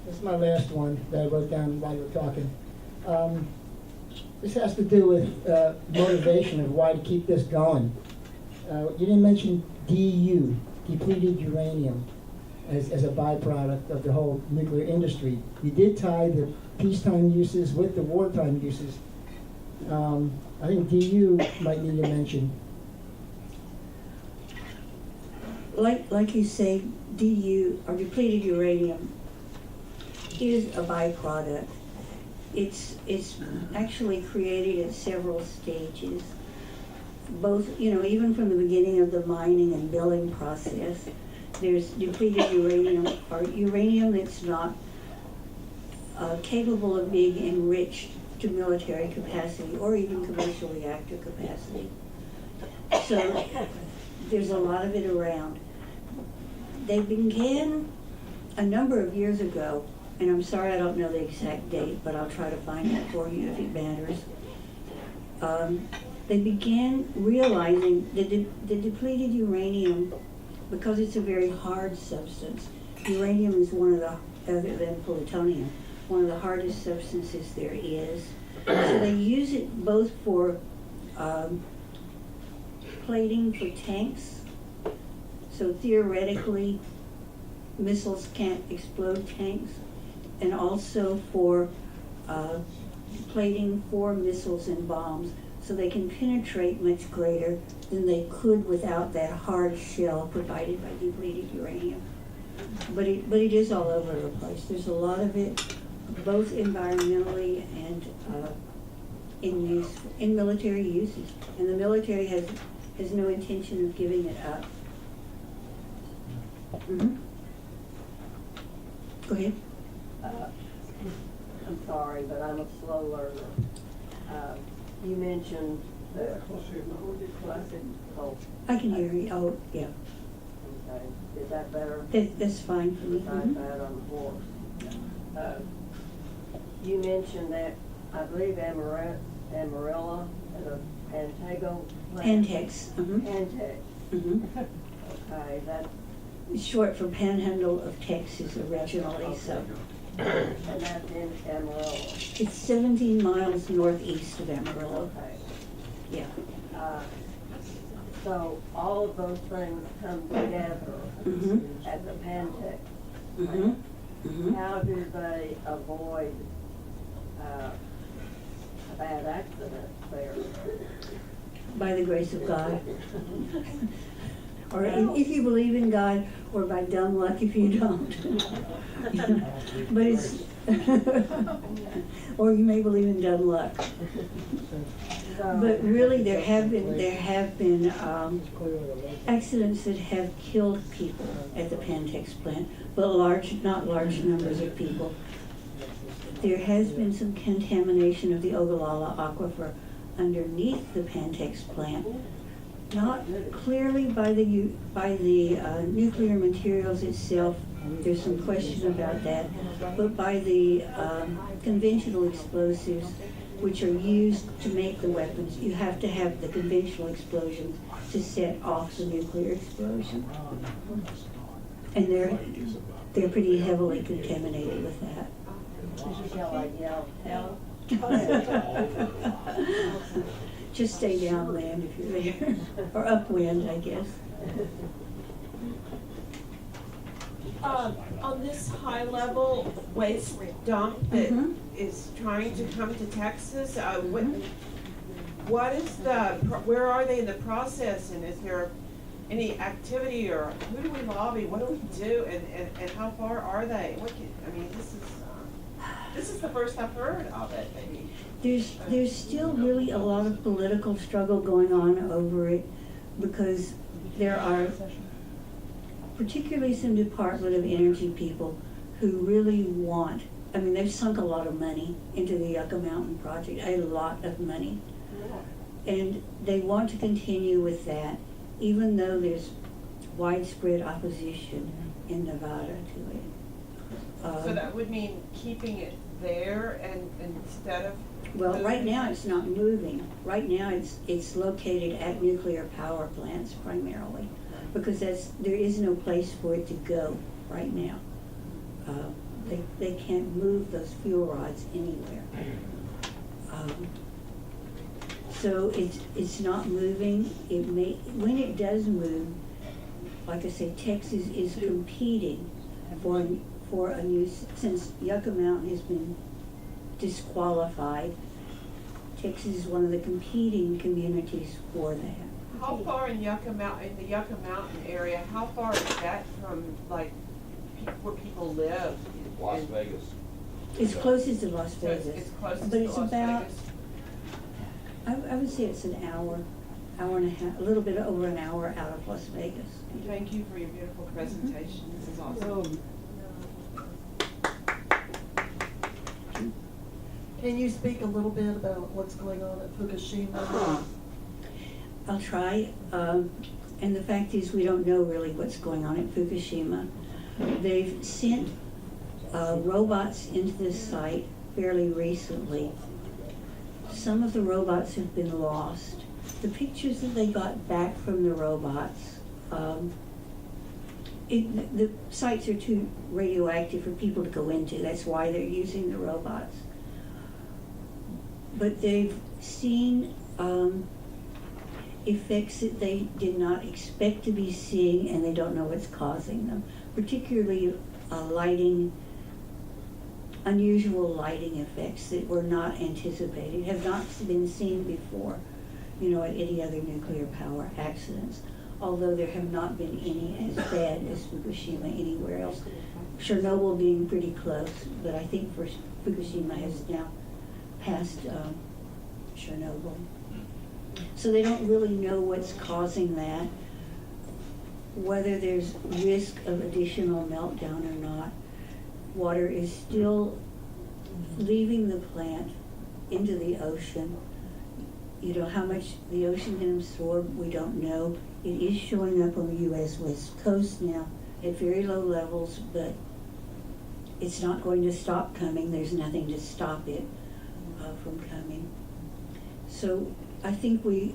This is my last one that I wrote down while you were talking. This has to do with motivation of why to keep this going. You didn't mention DU, depleted uranium, as a byproduct of the whole nuclear industry. You did tie the peacetime uses with the wartime uses. I think DU might need a mention. Like you say, DU, or depleted uranium, is a byproduct. It's actually created at several stages, both, even from the beginning of the mining and billing process. There's depleted uranium, or uranium that's not capable of being enriched to military capacity or even commercial reactor capacity. So there's a lot of it around. They began a number of years ago, and I'm sorry I don't know the exact date, but I'll try to find it for you if it matters. They began realizing that the depleted uranium, because it's a very hard substance, uranium is one of the, other than plutonium, one of the hardest substances there is. So they use it both for plating for tanks. So theoretically, missiles can't explode tanks, and also for plating for missiles and bombs, so they can penetrate much greater than they could without that hard shell provided by depleted uranium. But it is all over the place. There's a lot of it, both environmentally and in use, in military uses. And the military has no intention of giving it up. Go ahead. I'm sorry, but I'm a slow learner. You mentioned the classic coal. I can hear you. Oh, yeah. Okay, is that better? That's fine for me. Besides that, on the floor. You mentioned that, I believe Amarillo and a Pantago plant. Pantex. Pantex. Okay, that, It's short for Panhandle of Texas originally, so. and that's in Amarillo. It's 17 miles northeast of Amarillo. Okay. Yeah. So all of those things come together at the Pantex. How do they avoid a bad accident there? By the grace of God. Or if you believe in God, or by dumb luck if you don't. But it's, or you may believe in dumb luck. But really, there have been accidents that have killed people at the Pantex plant, but not large numbers of people. There has been some contamination of the Ogallala aquifer underneath the Pantex plant, not clearly by the nuclear materials itself. There's some question about that, but by the conventional explosives which are used to make the weapons. You have to have the conventional explosions to set off the nuclear explosion, and they're pretty heavily contaminated with that. Shall I yell help? Just stay downwind if you're there, or upwind, I guess. On this high-level waste dump that is trying to come to Texas, what is where are they in the process, and is there any activity, or who do we lobby, what do we do, and how far are they? This is the first I've heard of it, maybe. There's still really a lot of political struggle going on over it, because there are particularly some Department of Energy people who really want, they've sunk a lot of money into the Yucca Mountain project, a lot of money. And they want to continue with that, even though there's widespread opposition in Nevada to it. So that would mean keeping it there and instead of... Well, right now it's not moving. Right now it's located at nuclear power plants primarily, because there is no place for it to go right now. They can't move those fuel rods anywhere. So it's not moving. When it does move, like I said, Texas is competing for a new, since Yucca Mountain has been disqualified, Texas is one of the competing communities for that. How far in the Yucca Mountain area, how far is that from, like, where people live? Las Vegas. It's closest to Las So Vegas. it's closest But to it's Las about, Vegas? I would say it's an hour and a half, a little bit over an hour out of Las Vegas. Thank you for your beautiful presentation. This is awesome. Can you speak a little bit about what's going on at Fukushima? I'll try. And the fact is, we don't know really what's going on at Fukushima. They've sent robots into this site fairly recently. Some of the robots have been lost. The pictures that they got back from the robots, the sites are too radioactive for people to go into. That's why they're using the robots. But they've seen effects that they did not expect to be seeing, and they don't know what's causing them. Particularly unusual lighting effects that were not anticipated, have not been seen before. at any other nuclear power accidents, although there have not been any as bad as Fukushima anywhere else. Chernobyl being pretty close, but I think Fukushima has now passed Chernobyl. So they don't really know what's causing that, whether there's risk of additional meltdown or not. Water is still leaving the plant into the ocean. How much the ocean can absorb, we don't know. It is showing up on the U.S. West Coast now at very low levels, but it's not going to stop coming. There's nothing to stop it from coming. So I think we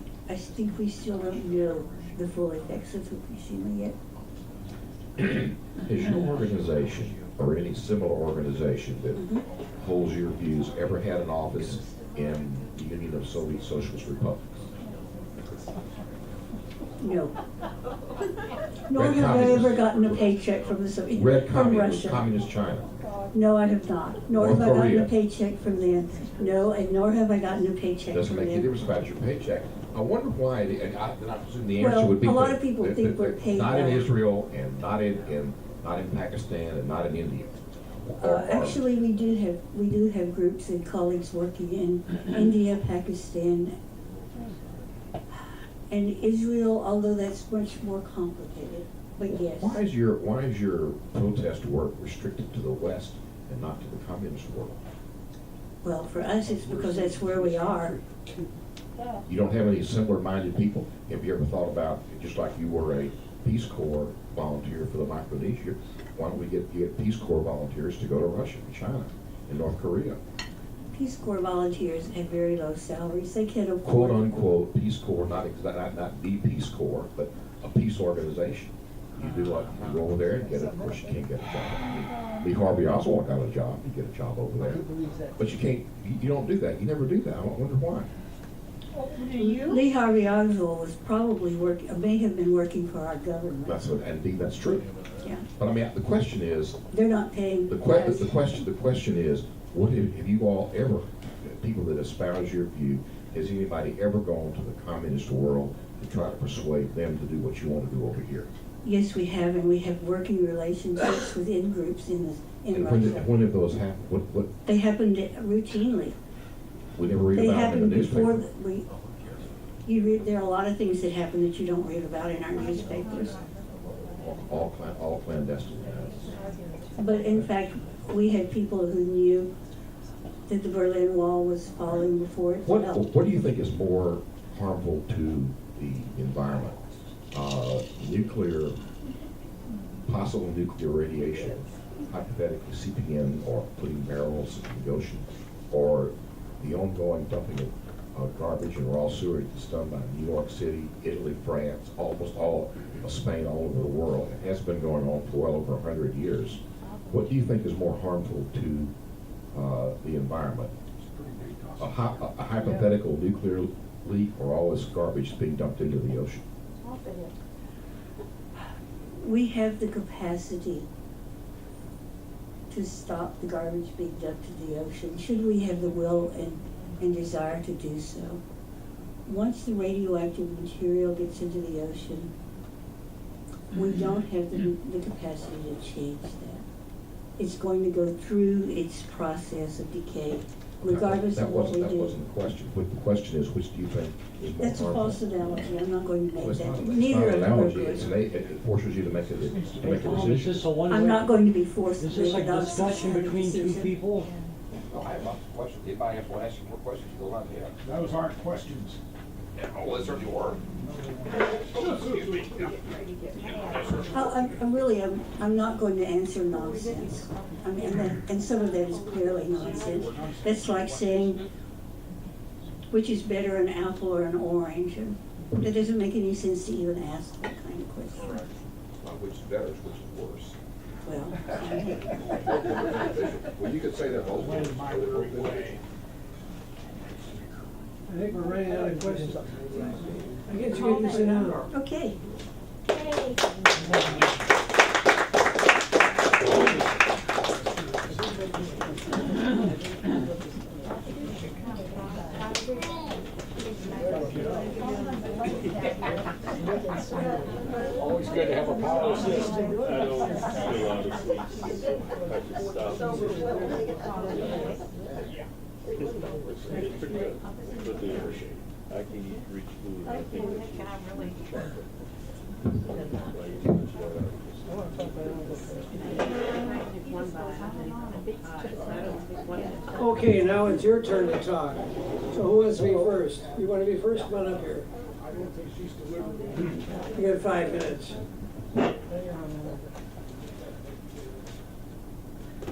still don't know the full effects of Fukushima yet. Has your organization, or any similar organization that holds your views, ever had an office in the Union of Soviet Socialist Republics? No. Nor have I ever gotten a paycheck from from Russia. Communist China. No, I have not. Nor North have I gotten Korea. a paycheck from them. No, and nor have I gotten a paycheck Doesn't from make any them. difference about your paycheck. I wonder why, and I presume the answer Well, would be a lot that- of people that- think that- we're paid not in well. Israel, and not in Pakistan, and not in India. Actually, we do have groups and colleagues working in India, Pakistan, and Israel, although that's much more complicated. But yes. Why is your protest work restricted to the West and not to the communist world? Well, for us, it's because that's where we are. You don't have any similar-minded people? Have you ever thought about, just like you were a Peace Corps volunteer for the Micronesia, why don't we get Peace Corps volunteers to go to Russia and China and North Korea? Peace Corps volunteers have very low salaries. They can't afford. Quote unquote Peace Corps, not the Peace Corps, but a peace organization. You do like, you go over there and get it, of course you can't get a job. Lee Harvey Oswald got a job, you get a job over there. But you can't, you don't do that, you never do that, I wonder why. Lee Harvey Oswald was probably may have been working for our government. Indeed, that's true. Yeah. But I mean, the question is, They're not paying. the question is, what have you all ever, people that espouse your view, has anybody ever gone to the communist world to try to persuade them to do what you want to do over here? Yes, we have, and we have working relationships within groups in And Russia. when have those happened? What, They happened routinely. we never read They about them in happened the before newspaper. there are a lot of things that happen that you don't read about in our newspapers. All clandestine. But in fact, we had people who knew that the Berlin Wall was falling before it fell. What do you think is more harmful to the environment? Possible nuclear radiation, hypothetically seeping in or putting barrels in the ocean, or the ongoing dumping of garbage and raw sewage that's done by New York City, Italy, France, almost all of Spain, all over the world. It has been going on for well over 100 years. What do you think is more harmful to the environment? A hypothetical nuclear leak or all this garbage being dumped into the ocean? We have the capacity to stop the garbage being dumped to the ocean, should we have the will and desire to do so. Once the radioactive material gets into the ocean, we don't have the capacity to change that. It's going to go through its process of decay, regardless of what we That do. wasn't the question. But the question is, which do you think is more That's a harmful? false analogy, I'm not going to Well, make it's that. not an Neither of them are analogy. good. It forces you to make a Is decision. this a one-way? I'm not going to be forced to Is this make a a discussion between two decision. people? No, I have lots of questions. If I have to ask you more questions, go right ahead. Those aren't questions. Oh, they certainly were. I'm not going to answer nonsense. I mean, and some of that is clearly nonsense. That's like saying, which is better, an apple or an orange? And that doesn't make any sense to even ask that kind of question. Not which is better, it's which is worse. Well, Well, you could say that both ways. I think we're running out of questions. I get you get this in now. okay. Hey. Always good to have a power assist. I don't eat a lot of sweets. I just stop. It's pretty good. But I can eat rich food. I think that's Okay, now it's your turn to talk. So who wants to be first? You want to be first? Come on up here. I don't think she's delivered. You got 5 minutes.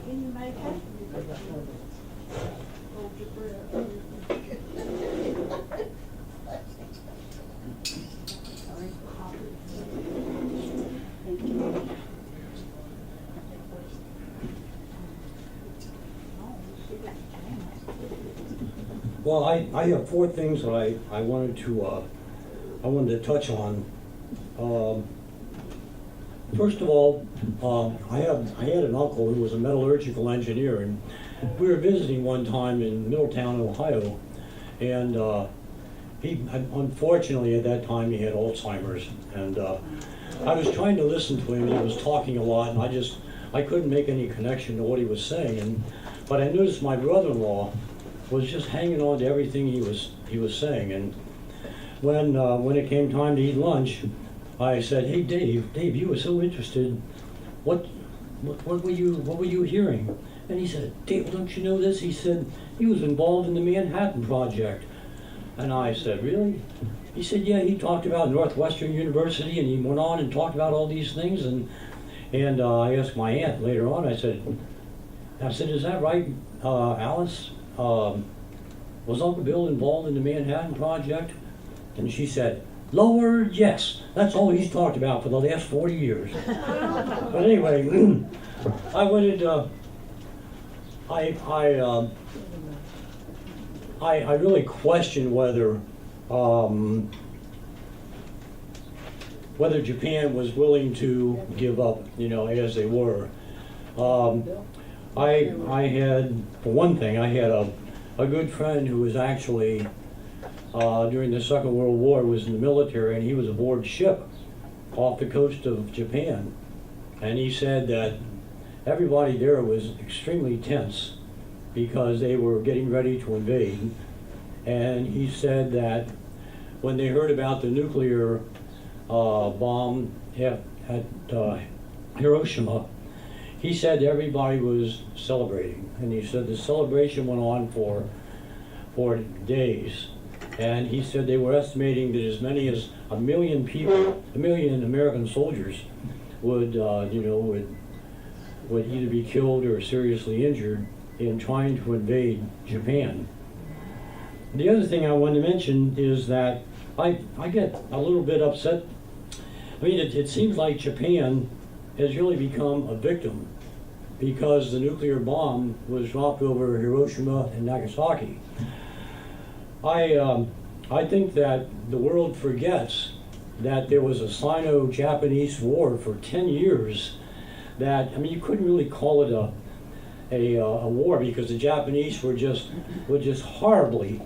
Can you make it? Well, I have 4 things that I wanted to touch on. First of all, I had an uncle who was a metallurgical engineer, and we were visiting one time in Middletown, Ohio, and he unfortunately at that time he had Alzheimer's, and I was trying to listen to him. He was talking a lot, and I couldn't make any connection to what he was saying, but I noticed my brother-in-law was just hanging on to everything he was saying. And when it came time to eat lunch, I said, "Hey, Dave, you were so interested. What were you hearing?" And he said, "Dave, don't you know this?" He said he was involved in the Manhattan Project. And I said, "Really?" He said, "Yeah." He talked about Northwestern University, and he went on and talked about all these things. And I asked my aunt later on. I said, "Is that right, Alice? Was Uncle Bill involved in the Manhattan Project?" And she said, "Lord, yes. That's all he's talked about for the last 40 years." But anyway, I wanted I really question whether Japan was willing to give up, as they were. I had, for one thing, I had a good friend who was actually, during the Second World War, was in the military, and he was aboard ship off the coast of Japan. And he said that everybody there was extremely tense because they were getting ready to invade. And he said that when they heard about the nuclear bomb at Hiroshima, he said everybody was celebrating. And he said the celebration went on for days. And he said they were estimating that as many as 1 million people, 1 million American soldiers would either be killed or seriously injured in trying to invade Japan. The other thing I wanted to mention is that I get a little bit upset. I mean, it seems like Japan has really become a victim because the nuclear bomb was dropped over Hiroshima and Nagasaki. I think that the world forgets that there was a Sino-Japanese war for 10 years that, I mean, you couldn't really call it a war because the Japanese were just horribly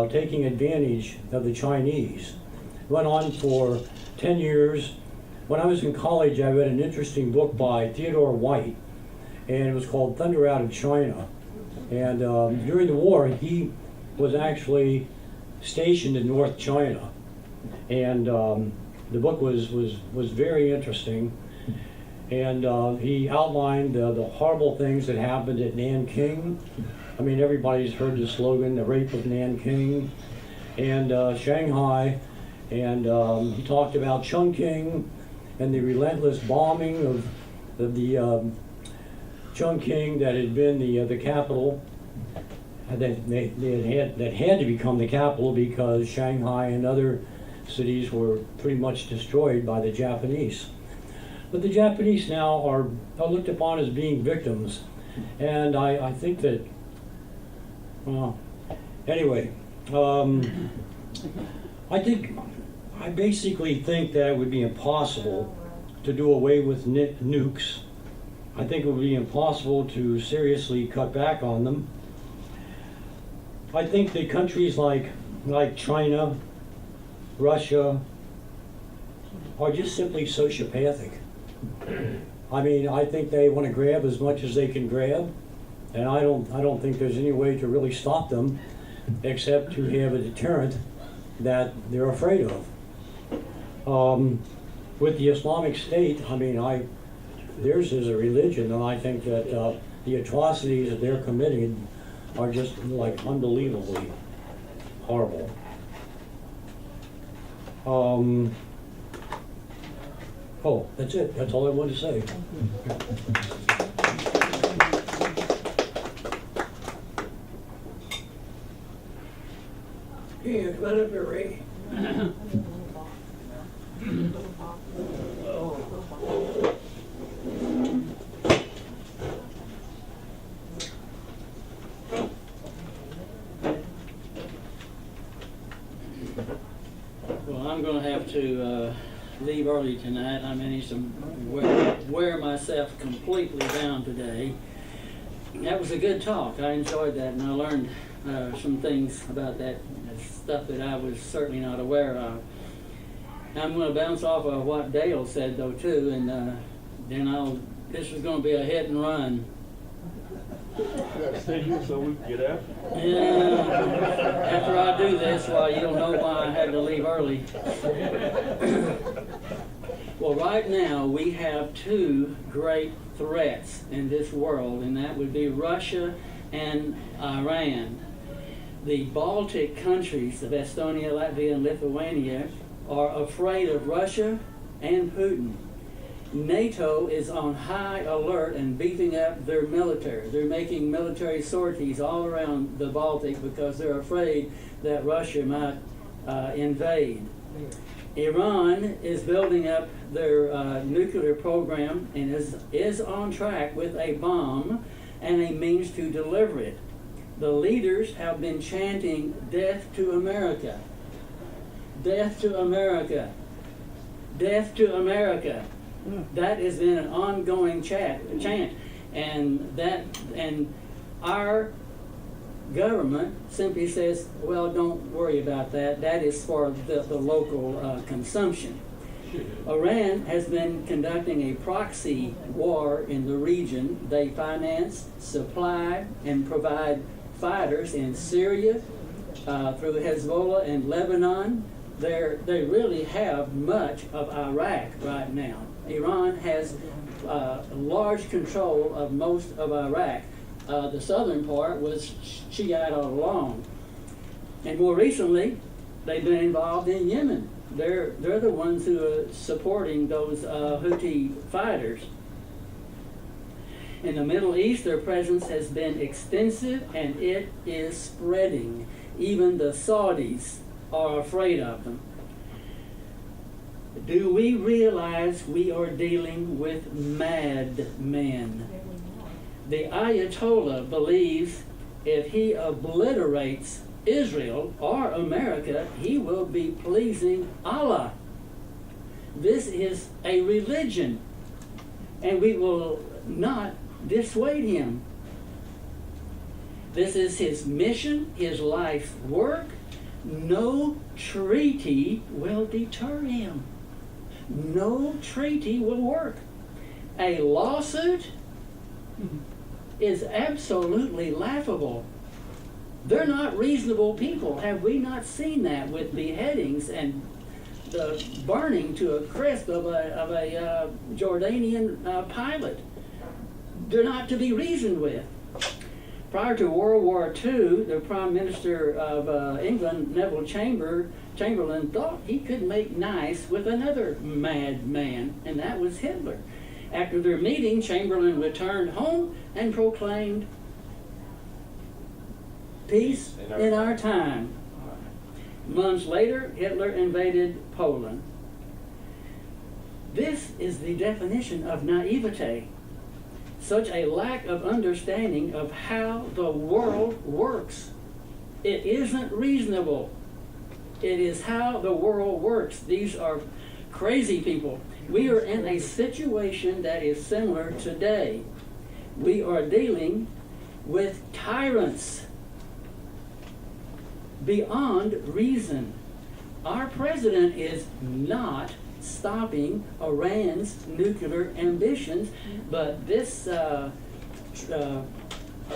taking advantage of the Chinese. It went on for 10 years. When I was in college, I read an interesting book by Theodore White, and it was called Thunder Out of China. And during the war, he was actually stationed in North China. And the book was very interesting. And he outlined the horrible things that happened at Nanking. I mean, everybody's heard the slogan, the rape of Nanking, and Shanghai. And he talked about Chongqing and the relentless bombing of the Chongqing that had been the capital, that had to become the capital because Shanghai and other cities were pretty much destroyed by the Japanese. But the Japanese now are looked upon as being victims, and I think that, well, anyway, I basically think that it would be impossible to do away with nukes. I think it would be impossible to seriously cut back on them. I think the countries like China, Russia, are just simply sociopathic. I mean, I think they want to grab as much as they can grab, and I don't think there's any way to really stop them except to have a deterrent that they're afraid of. With the Islamic State, I mean, theirs is a religion, and I think that the atrocities that they're committing are just like unbelievably horrible. Oh, that's it. That's all I wanted to say. Yeah, come on up here, Ray. Well, I'm going to have to leave early tonight. I managed to wear myself completely down today. That was a good talk. I enjoyed that, and I learned some things about that stuff that I was certainly not aware of. I'm going to bounce off of what Dale said, though, too, and then this is going to be a hit and run. Stay here so we can get out. Yeah, after I do this, well, you don't know why I had to leave early. Well, right now we have two great threats in this world, and that would be Russia and Iran. The Baltic countries of Estonia, Latvia, and Lithuania are afraid of Russia and Putin. NATO is on high alert and beefing up their military. They're making military sorties all around the Baltic because they're afraid that Russia might invade. Iran is building up their nuclear program and is on track with a bomb and a means to deliver it. The leaders have been chanting, "Death to America, death to America, death to America." That has been an ongoing chant, and our government simply says, "Well, don't worry about that. That is for the local consumption." Iran has been conducting a proxy war in the region. They finance, supply, and provide fighters in Syria through Hezbollah and Lebanon. They really have much of Iraq right now. Iran has large control of most of Iraq. The southern part was Shiite all along. And more recently, they've been involved in Yemen. They're the ones who are supporting those Houthi fighters. In the Middle East, their presence has been extensive and it is spreading. Even the Saudis are afraid of them. Do we realize we are dealing with mad men? The Ayatollah believes if he obliterates Israel or America, he will be pleasing Allah. This is a religion, and we will not dissuade him. This is his mission, his life work. No treaty will deter him. No treaty will work. A lawsuit is absolutely laughable. They're not reasonable people. Have we not seen that with beheadings and the burning to a crisp of a Jordanian pilot? They're not to be reasoned with. Prior to World War II, the Prime Minister of England, Neville Chamberlain, thought he could make nice with another mad man, and that was Hitler. After their meeting, Chamberlain returned home and proclaimed, "Peace in our time." Months later, Hitler invaded Poland. This is the definition of naivete. Such a lack of understanding of how the world works. It isn't reasonable. It is how the world works. These are crazy people. We are in a situation that is similar today. We are dealing with tyrants. beyond reason. Our president is not stopping Iran's nuclear ambitions, but this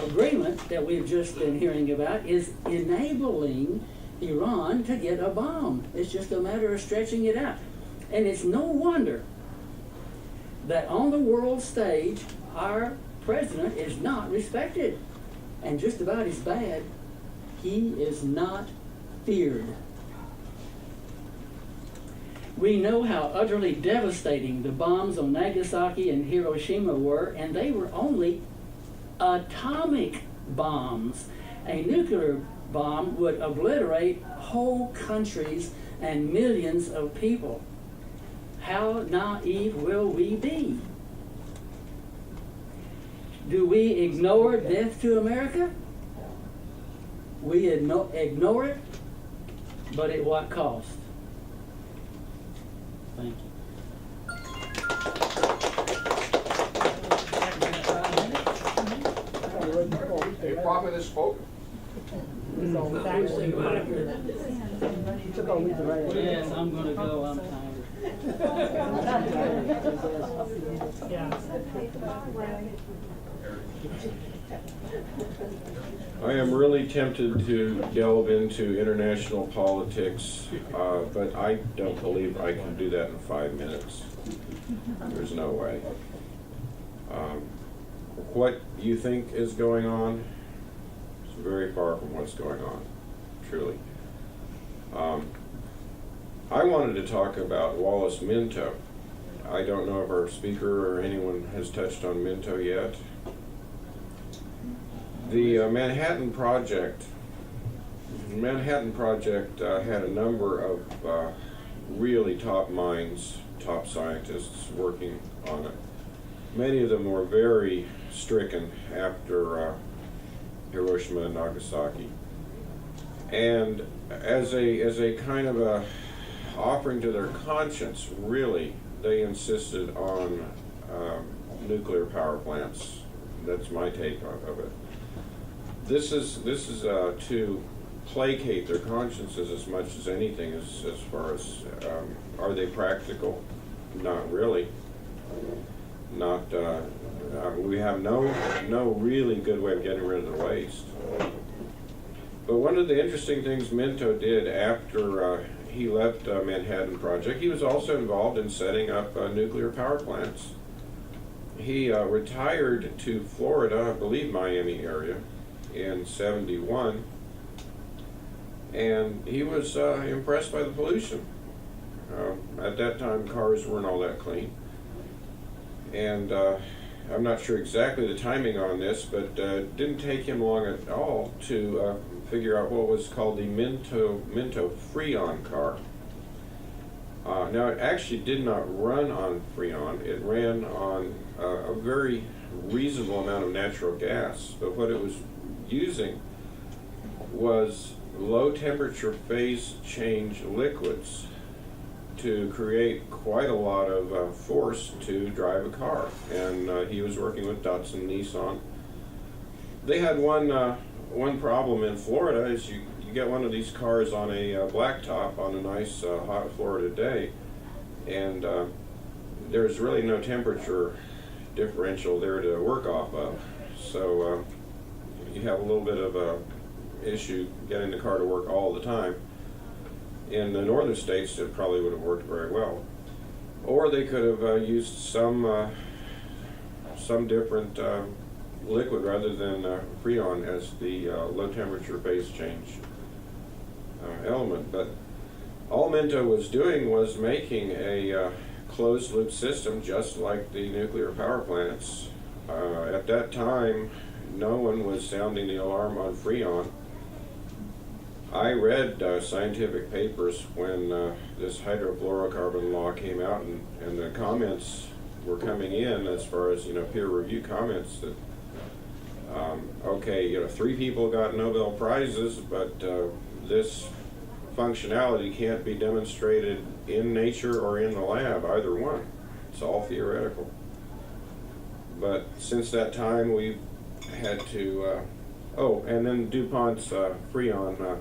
agreement that we've just been hearing about is enabling Iran to get a bomb. It's just a matter of stretching it out. And it's no wonder that on the world stage, our president is not respected. And just about as bad, he is not feared. We know how utterly devastating the bombs on Nagasaki and Hiroshima were, and they were only atomic bombs. A nuclear bomb would obliterate whole countries and millions of people. How naive will we be? Do we ignore death to America? We ignore it, but at what cost? Thank you. A prophet has spoken. Yes, I'm gonna go, I'm I am really tempted to delve into international politics, but I don't believe I can do that in 5 minutes. There's no way. What you think is going on is very far from what's going on, truly. I wanted to talk about Wallace Minto. I don't know if our speaker or anyone has touched on Minto yet. The Manhattan Project had a number of really top minds, top scientists working on it. Many of them were very stricken after Hiroshima and Nagasaki. And as a kind of a offering to their conscience, really, they insisted on nuclear power plants. That's my take of it. This is to placate their consciences as much as anything, as far as are they practical? Not really. Not. We have no really good way of getting rid of the waste. But one of the interesting things Minto did after he left Manhattan Project, he was also involved in setting up nuclear power plants. He retired to Florida, I believe Miami area, in '71, and he was impressed by the pollution. At that time, cars weren't all that clean. And I'm not sure exactly the timing on this, but it didn't take him long at all to figure out what was called the Minto Freon car. Now, it actually did not run on Freon. It ran on a very reasonable amount of natural gas, but what it was using was low temperature phase change liquids to create quite a lot of force to drive a car. And he was working with Datsun Nissan. They had one problem in Florida is you get one of these cars on a blacktop on a nice hot Florida day, and there's really no temperature differential there to work off of. So you have a little bit of a issue getting the car to work all the time. In the northern states, it probably would have worked very well. Or they could have used some different liquid rather than Freon as the low temperature phase change element. But all Minto was doing was making a closed loop system just like the nuclear power plants. At that time, no one was sounding the alarm on Freon. I read scientific papers when this hydrofluorocarbon law came out, and the comments were coming in as far as peer review comments that okay, 3 people got Nobel Prizes, but this functionality can't be demonstrated in nature or in the lab, either one. It's all theoretical. But since that time, we've had to. Oh, and then DuPont's Freon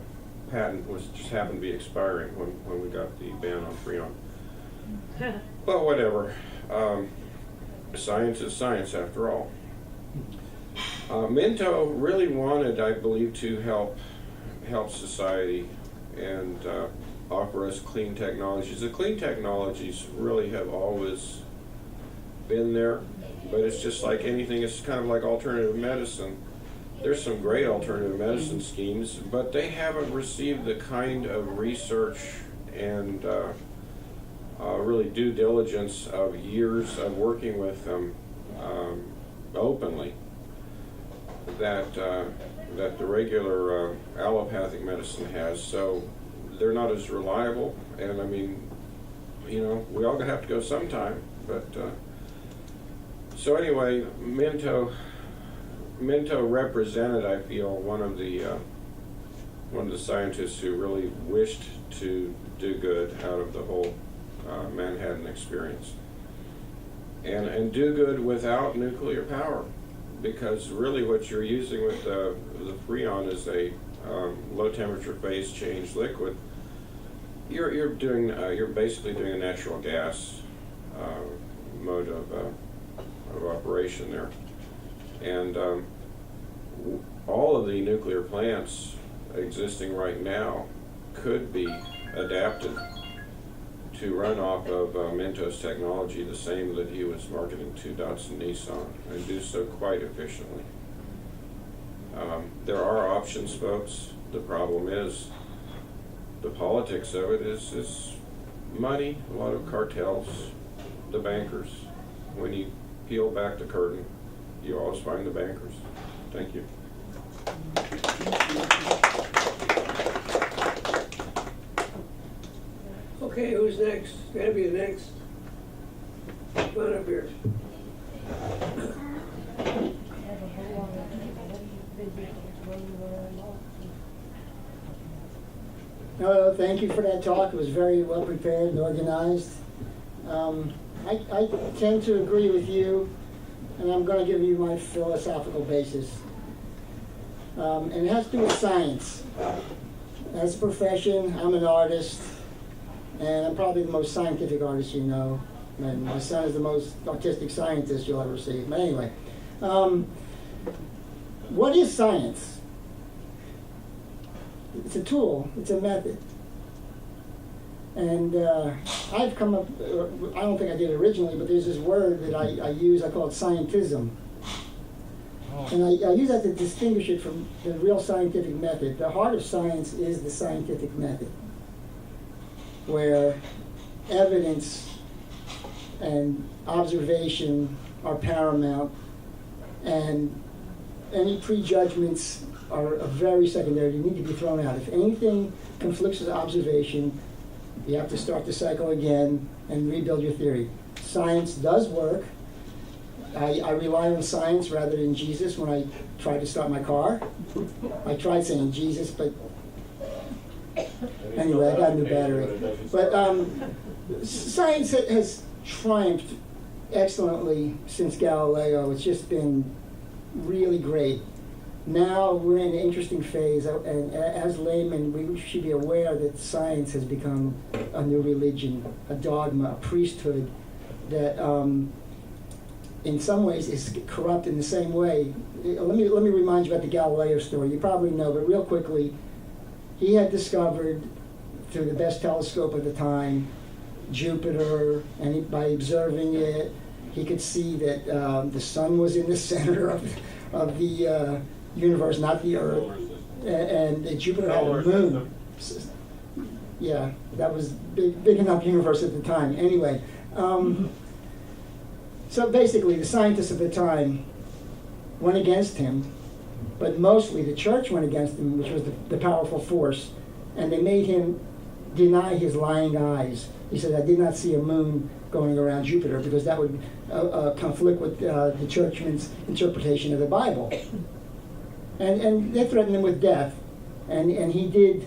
patent was just happened to be expiring when we got the ban on Freon. Well, whatever. Science is science after all. Minto really wanted, I believe, to help society and offer us clean technologies. The clean technologies really have always been there, but it's just like anything. It's kind of like alternative medicine. There's some great alternative medicine schemes, but they haven't received the kind of research and really due diligence of years of working with them openly that the regular allopathic medicine has. So they're not as reliable, and I mean, you know, we all have to go sometime. But so anyway, Minto represented, I feel, one of the scientists who really wished to do good out of the whole Manhattan experience, and do good without nuclear power, because really what you're using with the Freon is a low temperature phase change liquid. You're basically doing a natural gas mode of operation there, and all of the nuclear plants existing right now could be adapted to run off of Minto's technology, the same that he was marketing to Datsun Nissan, and do so quite efficiently. There are options, folks. The problem is the politics of it is money, a lot of cartels, the bankers. When you peel back the curtain, you always find the bankers. Thank you. Okay, who's next? Gotta be the next. Come on up here. No, thank you for that talk. It was very well prepared and organized. I tend to agree with you, and I'm going to give you my philosophical basis. And it has to do with science. As a profession, I'm an artist, and I'm probably the most scientific artist you know. And my son is the most artistic scientist you'll ever see. But anyway, what is science? It's a tool. It's a method. And I've come up, I don't think I did originally, but there's this word that I use, I call it scientism. And I use that to distinguish it from the real scientific method. The heart of science is the scientific method, where evidence and observation are paramount, and any prejudgments are very secondary. They need to be thrown out. If anything conflicts with observation, you have to start the cycle again and rebuild your theory. Science does work. I rely on science rather than Jesus when I try to start my car. I tried saying Jesus, but anyway, I got a new battery. But science has triumphed excellently since Galileo. It's just been really great. Now we're in an interesting phase, and as laymen, we should be aware that science has become a new religion, a dogma, a priesthood that in some ways is corrupt in the same way. Let me remind you about the Galileo story. You probably know, but real quickly, he had discovered through the best telescope of the time Jupiter, and by observing it, he could see that the sun was in the center of the universe, not the Earth, and Jupiter had a moon. Yeah, that was big enough universe at the time. Anyway, so basically, the scientists of the time went against him, but mostly the church went against him, which was the powerful force, and they made him deny his lying eyes. He said, "I did not see a moon going around Jupiter," because that would conflict with the churchman's interpretation of the Bible. And they threatened him with death, and he did,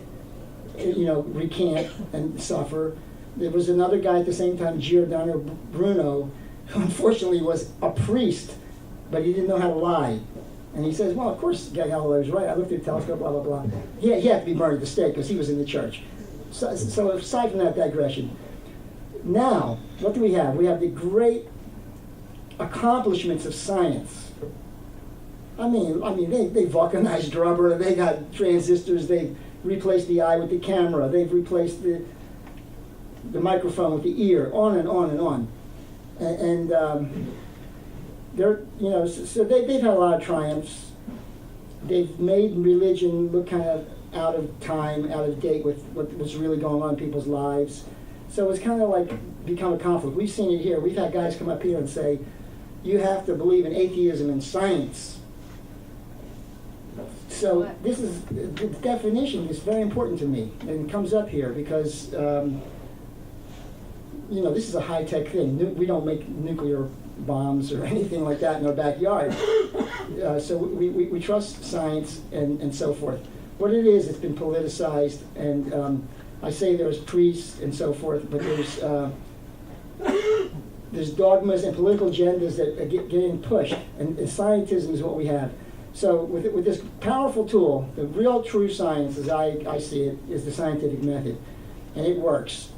recant and suffer. There was another guy at the same time, Giordano Bruno, who unfortunately was a priest, but he didn't know how to lie. And he says, well, of course Galileo's right. I looked at the telescope, blah, blah, blah. He had to be burned at the stake because he was in the church. So aside from that digression, now, what do we have? We have the great accomplishments of science. I mean, they vulcanized rubber, they got transistors, they replaced the eye with the camera, they've replaced the microphone with the ear, on and on and on. And they're, you know, so they've had a lot of triumphs. They've made religion look kind of out of time, out of date with what was really going on in people's lives. So it's kind of like become a conflict. We've seen it here. We've had guys come up here and say, you have to believe in atheism and science. So this is, the definition is very important to me, and it comes up here because, you know, this is a high-tech thing. We don't make nuclear bombs or anything like that in our backyard. So we trust science and so forth. What it is, it's been politicized, and I say there's priests and so forth, but there's dogmas and political agendas that are getting pushed, and scientism is what we have. So with this powerful tool, the real true science, as I see it, is the scientific method, and it works.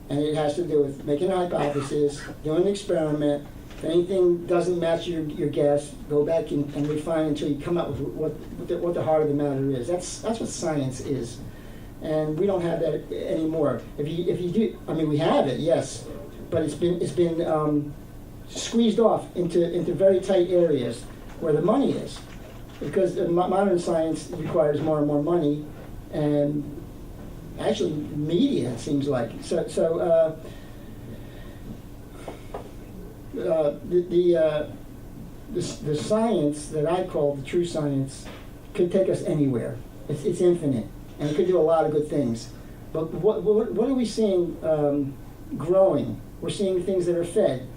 And it has to do with making a hypothesis, doing an experiment. If anything doesn't match your guess, go back and refine until you come up with what the heart of the matter is. That's what science is, and we don't have that anymore. If you do, I mean, we have it, yes, but it's been squeezed off into very tight areas where the money is, because modern science requires more and more money, and actually media, it seems like. The science that I call the true science could take us anywhere. It's infinite, and it could do a lot of good things. But what are we seeing growing? We're seeing things that are fed,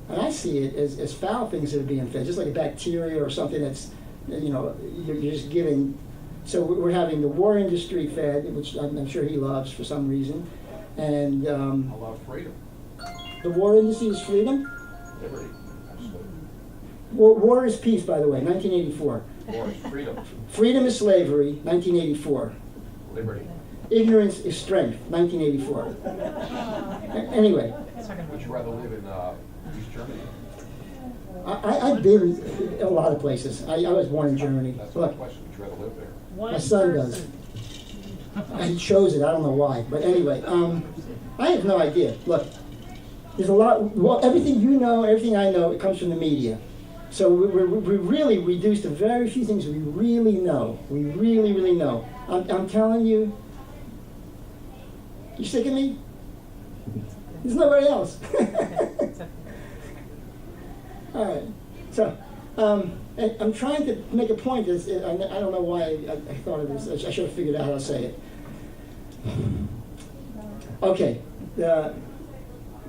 and I see it as foul things that are being fed, just like a bacteria or something that's, you know, you're just giving. So we're having the war industry fed, which I'm sure he loves for some reason, and I love freedom. The war industry is freedom. Liberty. War is peace, by the way, 1984. War is freedom. Freedom is slavery, 1984. Liberty. Ignorance is strength, 1984. Anyway. Would you rather live in East Germany? I've been a lot of places. I was born in Germany. That's my question. Would you rather live there? My son does. He chose it. I don't know why. But anyway, I have no idea. Look, there's a lot. Well, everything you know, everything I know, it comes from the media. So we're really reduced to very few things we really know. We really, really know. I'm telling you. You sick of me? There's nobody else. All right. So, I'm trying to make a point. I don't know why I thought of this. I should have figured out how to say it. Okay.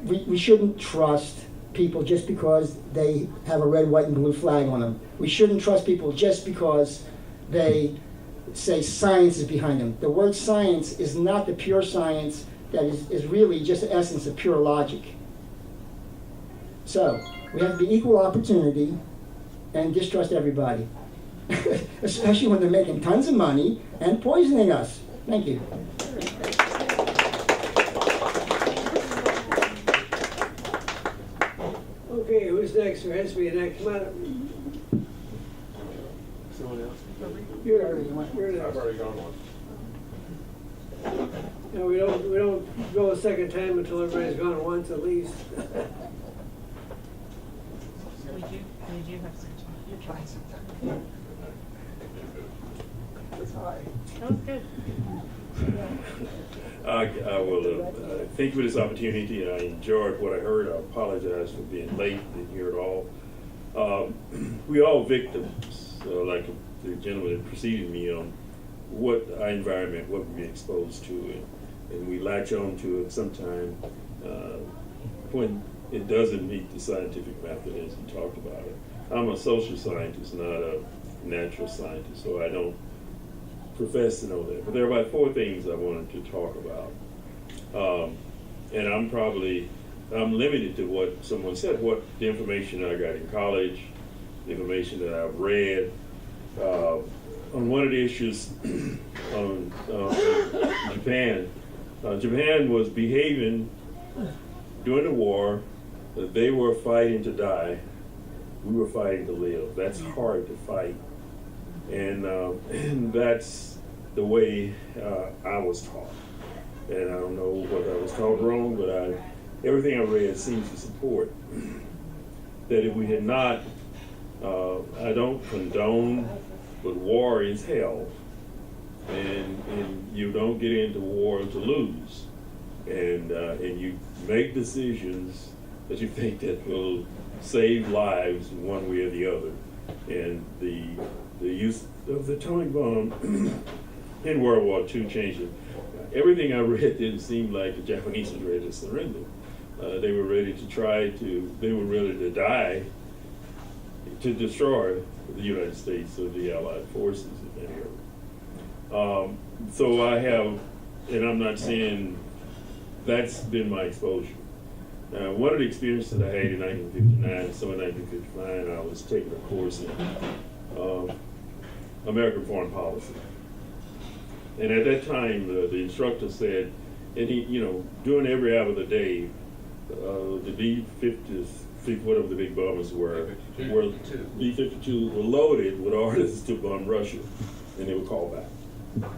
We shouldn't trust people just because they have a red, white, and blue flag on them. We shouldn't trust people just because they say science is behind them. The word science is not the pure science that is really just the essence of pure logic. So, we have to be equal opportunity and distrust everybody, especially when they're making tons of money and poisoning us. Thank you. Okay, who's next? There has to be a next. Come on up. Someone else? You're next. I've already gone once. No, we don't go a second time until everybody's gone once at least. We do have some time. You're trying some. That was good. Thank you for this opportunity, and I enjoyed what I heard. I apologize for being late, didn't hear it all. We all victims, like the gentleman that preceded me, on what our environment, what we've been exposed to, and we latch on to it sometime when it doesn't meet the scientific method as you talked about it. I'm a social scientist, not a natural scientist, so I don't profess to know that. But there are about 4 things I wanted to talk about. And I'm limited to what someone said, what the information I got in college, the information that I've read, On one of the issues on Japan, Japan was behaving during the war. They were fighting to die. We were fighting to live. That's hard to fight, and that's the way I was taught. And I don't know whether I was taught wrong, but everything I read seems to support that if we had not, I don't condone, but war is hell, and you don't get into war to lose, and you make decisions that you think that will save lives one way or the other, and the use of the atomic bomb in World War II changed it. Everything I read didn't seem like the Japanese were ready to surrender. They were ready to die to destroy the United States or the Allied forces in that area. So I have, and I'm not saying that's been my exposure. One of the experiences I had in 1959, so in 1959, I was taking a course in American foreign policy. And at that time, the instructor said, and he, during every hour of the day, the B-50s, whatever the big bombers were, B-52 were loaded with orders to bomb Russia, and they were called back.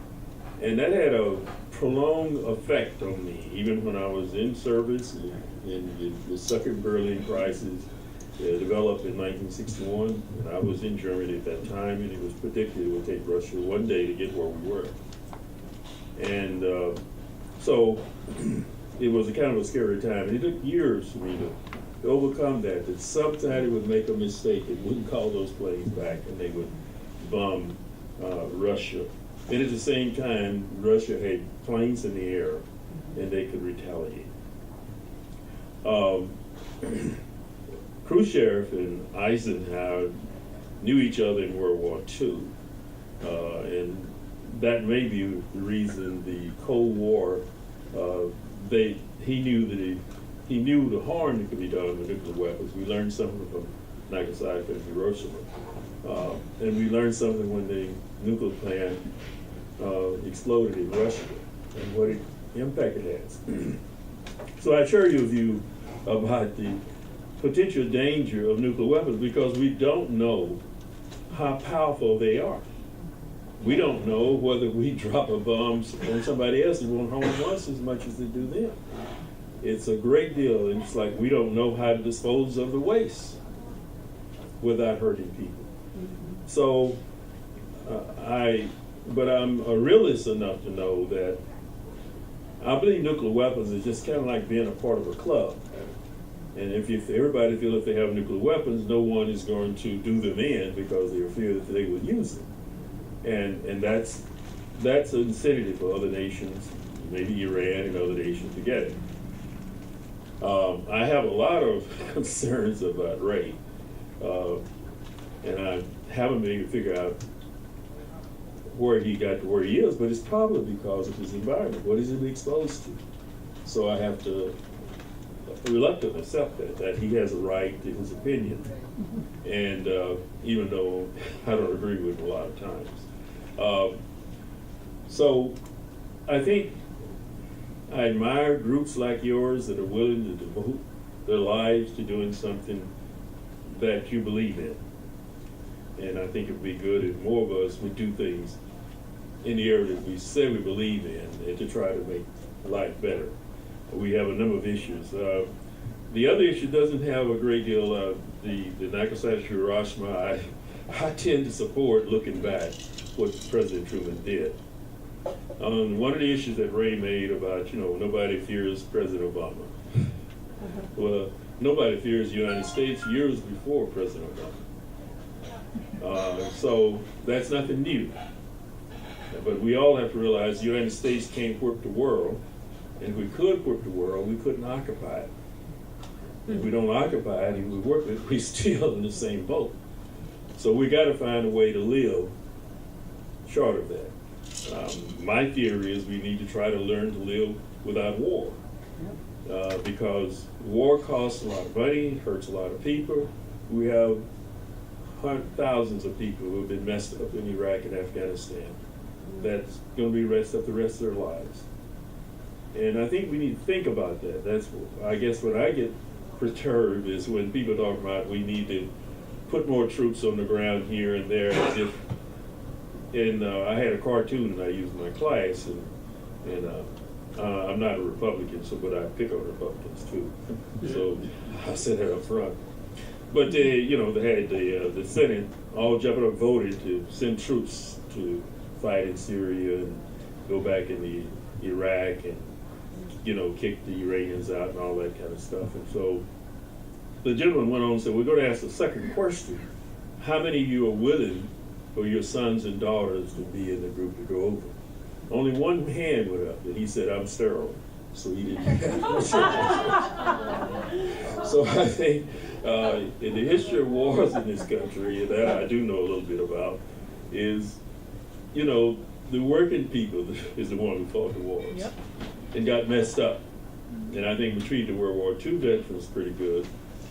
And that had a prolonged effect on me, even when I was in service, in the second Berlin crisis developed in 1961, and I was in Germany at that time, and it was predicted it would take Russia one day to get where we were. And so it was a kind of a scary time. And it took years for me to overcome that sometimes it would make a mistake. It wouldn't call those planes back, and they would bomb Russia. And at the same time, Russia had planes in the air, and they could retaliate. Khrushchev and Eisenhower knew each other in World War II, and that may be the reason the Cold War, he knew the harm that could be done with nuclear weapons. We learned something from Nagasaki and Hiroshima, and we learned something when the nuclear plant exploded in Russia and what impact it has. So I share your view about the potential danger of nuclear weapons because we don't know how powerful they are. We don't know whether we drop a bomb on somebody else, it won't harm us as much as they do them. It's a great deal, and it's like we don't know how to dispose of the waste without hurting people. So, but I'm a realist enough to know that I believe nuclear weapons is just kind of like being a part of a club. And if everybody feels if they have nuclear weapons, no one is going to do them in because they fear that they would use them. And that's an incentive for other nations, maybe Iran and other nations to get it. I have a lot of concerns about Ray, and I haven't been able to figure out where he got to where he is, but it's probably because of his environment. What is he exposed to? So I have to reluctantly accept that he has a right to his opinion, and even though I don't agree with him a lot of times. So I think I admire groups like yours that are willing to devote their lives to doing something that you believe in. And I think it would be good if more of us would do things in the area that we say we believe in and to try to make life better. We have a number of issues. The other issue doesn't have a great deal of the Nagasaki Hiroshima. I tend to support, looking back, what President Truman did. One of the issues that Ray made about, nobody fears President Obama. Well, nobody fears the United States years before President Obama. So that's nothing new. But we all have to realize the United States can't whip the world, and if we could whip the world, we couldn't occupy it. If we don't occupy it and we work it, we're still in the same boat. So we got to find a way to live short of that. My theory is we need to try to learn to live without war, because war costs a lot of money, hurts a lot of people. We have thousands of people who have been messed up in Iraq and Afghanistan. That's going to be messed up the rest of their lives. And I think we need to think about that. That's, I guess, when I get perturbed is when people talk about we need to put more troops on the ground here and there. And I had a cartoon that I used in my class, and I'm not a Republican, but I pick on Republicans too. So I said that up front. But they had the Senate all jumping up voted to send troops to fight in Syria and go back in Iraq and kick the Iranians out and all that kind of stuff. And so the gentleman went on and said, we're going to ask the second question. How many of you are willing for your sons and daughters to be in the group to go over? Only one hand went up, and he said, I'm sterile. So he didn't. So I think in the history of wars in this country, and that I do know a little bit about, is, the working people is the one who fought the wars. Yep. And got messed up. And I think we treated the World War II veterans pretty good,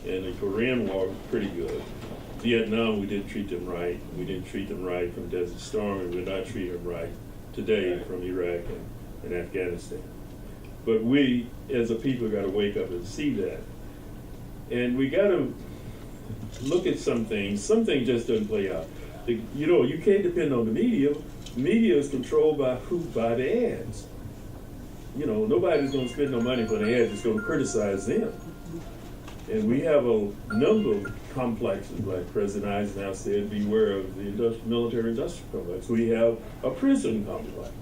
and the Korean War pretty good. Vietnam, we didn't treat them right. We didn't treat them right from Desert Storm, and we're not treating them right today from Iraq and Afghanistan. But we, as a people, got to wake up and see that. And we got to look at some things. Some things just doesn't play out. You can't depend on the media. Media is controlled by who? By the ads. Nobody's going to spend no money for the ads. It's going to criticize them. And we have a number of complexes, like President Eisenhower said, beware of the military-industrial complex. We have a prison complex.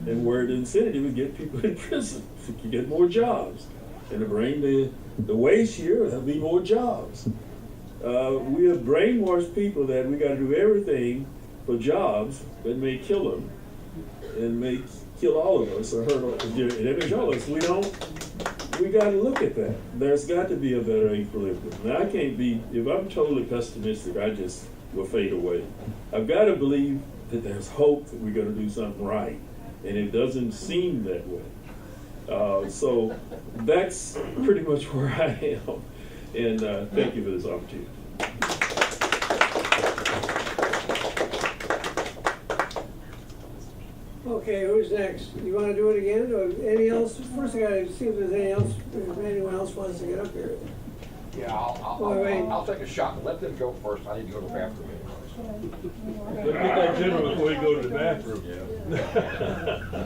And where the incentive is get people in prison to get more jobs. And to bring the wage here, there'll be more jobs. We have brainwashed people that we got to do everything for jobs that may kill them and may kill all of us or hurt and damage all of us. We got to look at that. There's got to be a better equilibrium. Now, I can't be, if I'm totally pessimistic, I just will fade away. I've got to believe that there's hope that we're going to do something right, and it doesn't seem that way. So that's pretty much where I am, and thank you for this opportunity. Okay, who's next? You want to do it again, or any else? First, I got to see if there's if anyone else wants to get up here. Yeah, I'll take a shot and let them go first. I need to go to the bathroom. Let me get that gentleman before you go to the bathroom.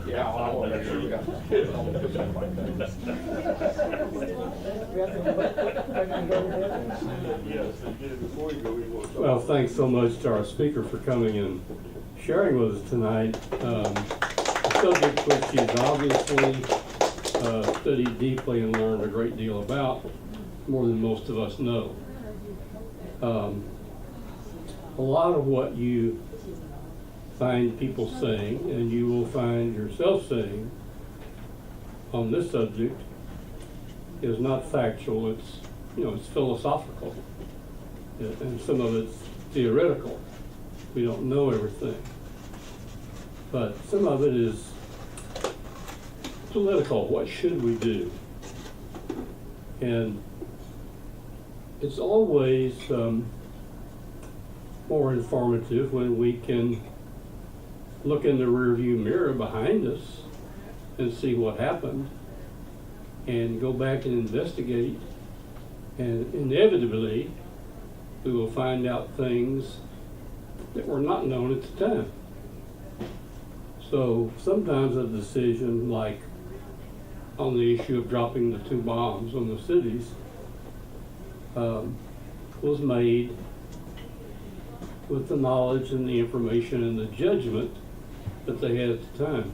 Yeah, I want to make sure we got Well, thanks so much to our speaker for coming and sharing with us tonight. A subject which she's obviously studied deeply and learned a great deal about, more than most of us know. A lot of what you find people saying, and you will find yourself saying on this subject, is not factual. It's philosophical, and some of it's theoretical. We don't know everything, but some of it is political. What should we do? And it's always more informative when we can look in the rearview mirror behind us and see what happened and go back and investigate, and inevitably we will find out things that were not known at the time. So sometimes a decision like on the issue of dropping the 2 bombs on the cities was made with the knowledge and the information and the judgment that they had at the time.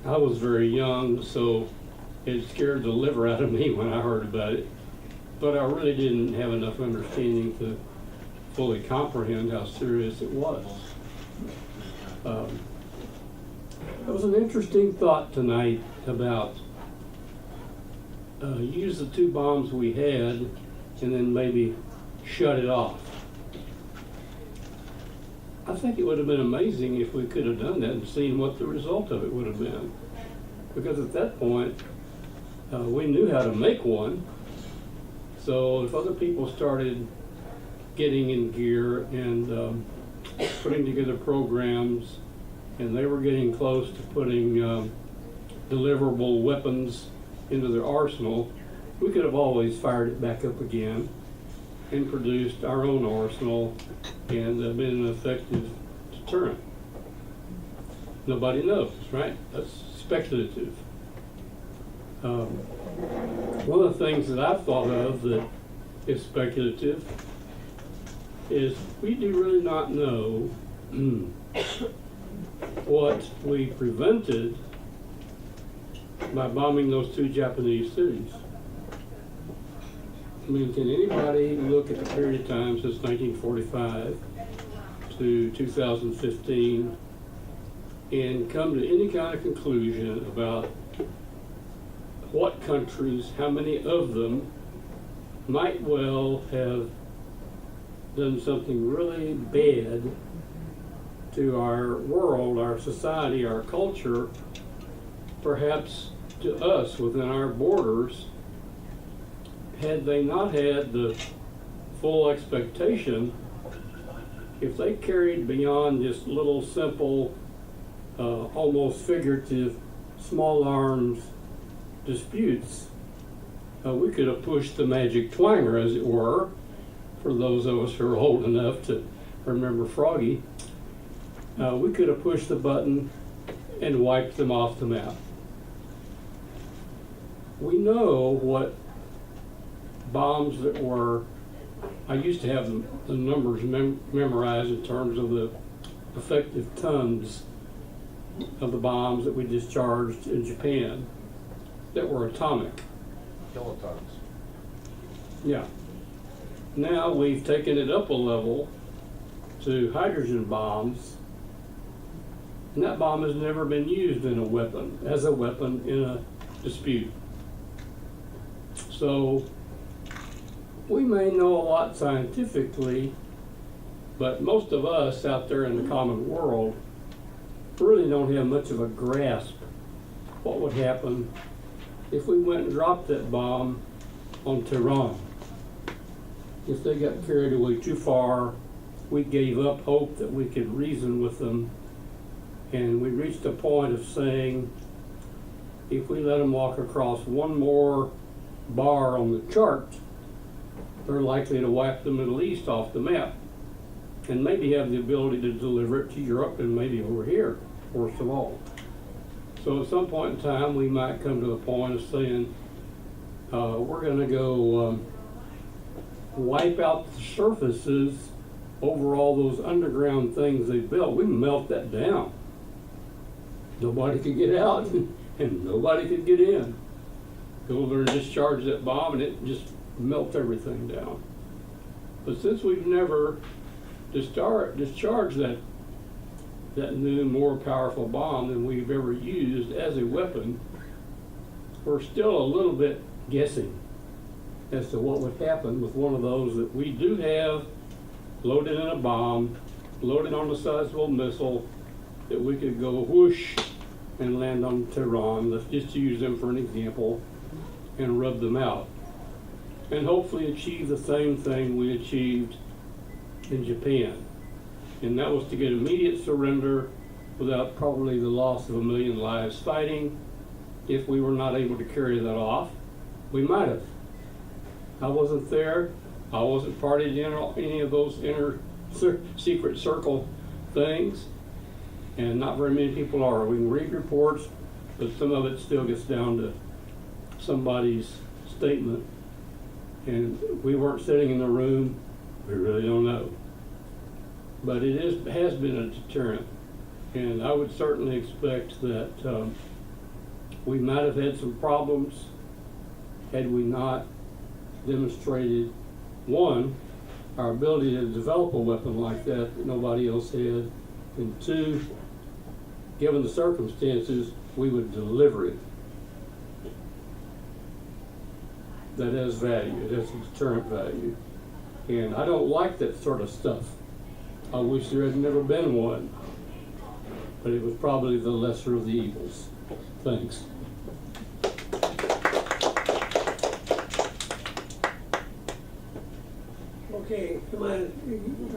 I was very young, so it scared the liver out of me when I heard about it, but I really didn't have enough understanding to fully comprehend how serious it was. There was an interesting thought tonight about use the 2 bombs we had and then maybe shut it off. I think it would have been amazing if we could have done that and seen what the result of it would have been. Because at that point, we knew how to make one, So if other people started getting in gear and putting together programs, and they were getting close to putting deliverable weapons into their arsenal, we could have always fired it back up again and produced our own arsenal and been an effective deterrent. Nobody knows, right? That's speculative. One of the things that I've thought of that is speculative is we do really not know what we prevented by bombing those 2 Japanese cities. I mean, can anybody look at the period of time since 1945 to 2015 and come to any kind of conclusion about what countries, how many of them might well have done something really bad to our world, our society, our culture, perhaps to us within our borders, had they not had the full expectation, if they carried beyond just little simple, almost figurative, small arms disputes, we could have pushed the magic twanger, as it were, for those of us who are old enough to remember Froggy. We could have pushed the button and wiped them off the map. We know what bombs that were, I used to have the numbers memorized in terms of the effective tons of the bombs that we discharged in Japan that were atomic. Kilotons. Yeah. Now we've taken it up a level to hydrogen bombs, and that bomb has never been used in a weapon, as a weapon in a dispute. So we may know a lot scientifically, but most of us out there in the common world really don't have much of a grasp what would happen if we went and dropped that bomb on Tehran. If they got carried away too far, we gave up hope that we could reason with them, and we reached a point of saying, if we let them walk across one more bar on the chart, they're likely to wipe the Middle East off the map and maybe have the ability to deliver it to Europe and maybe over here, worst of all. So at some point in time, we might come to the point of saying, we're going to go wipe out the surfaces over all those underground things they built. We melt that down. Nobody could get out and nobody could get in. Go over and discharge that bomb and it just melt everything down. But since we've never discharged that new, more powerful bomb than we've ever used as a weapon, we're still a little bit guessing as to what would happen with one of those that we do have loaded in a bomb, loaded on a sizable missile, that we could go whoosh and land on Tehran. Let's just use them for an example and rub them out. And hopefully achieve the same thing we achieved in Japan. And that was to get immediate surrender without probably the loss of 1 million lives fighting. If we were not able to carry that off, we might have. I wasn't there. I wasn't party to any of those inner secret circle things. And not very many people are. We can read reports, but some of it still gets down to somebody's statement. And we weren't sitting in the room. We really don't know. But it has been a deterrent. And I would certainly expect that we might have had some problems had we not demonstrated, one, our ability to develop a weapon like that nobody else had, and two, given the circumstances, we would deliver it. That has value, it has a deterrent value. And I don't like that sort of stuff. I wish there had never been one, but it was probably the lesser of the evils. Thanks. Come on,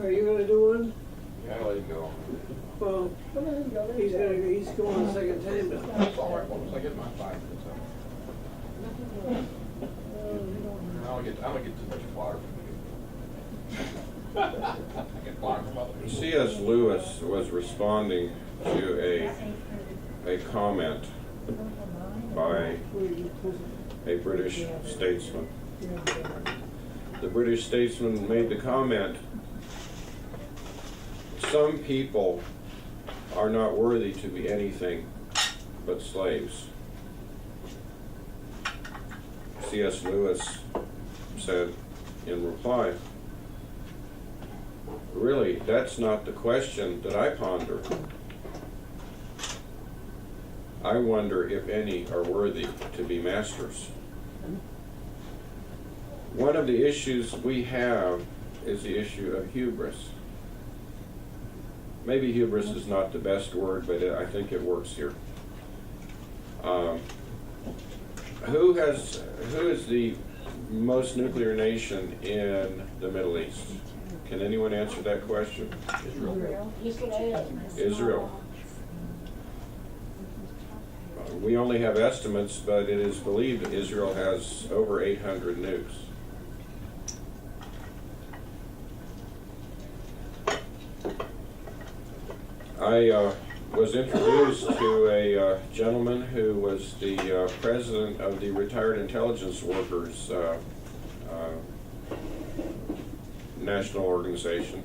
are you gonna do one? Yeah, I'll let him go. Well, he's going a second time now. That's all right, once I get my 5 minutes up. I'm gonna get too much water. I get water from other people. C.S. Lewis was responding to a comment by a British statesman. The British statesman made the comment, some people are not worthy to be anything but slaves. C.S. Lewis said in reply, really, that's not the question that I ponder. I wonder if any are worthy to be masters. One of the issues we have is the issue of hubris. Maybe hubris is not the best word, but I think it works here. Who is the most nuclear nation in the Middle East? Can anyone answer that question? Israel. We only have estimates, but it is believed that Israel has over 800 nukes. I was introduced to a gentleman who was the president of the Retired Intelligence Workers National Organization,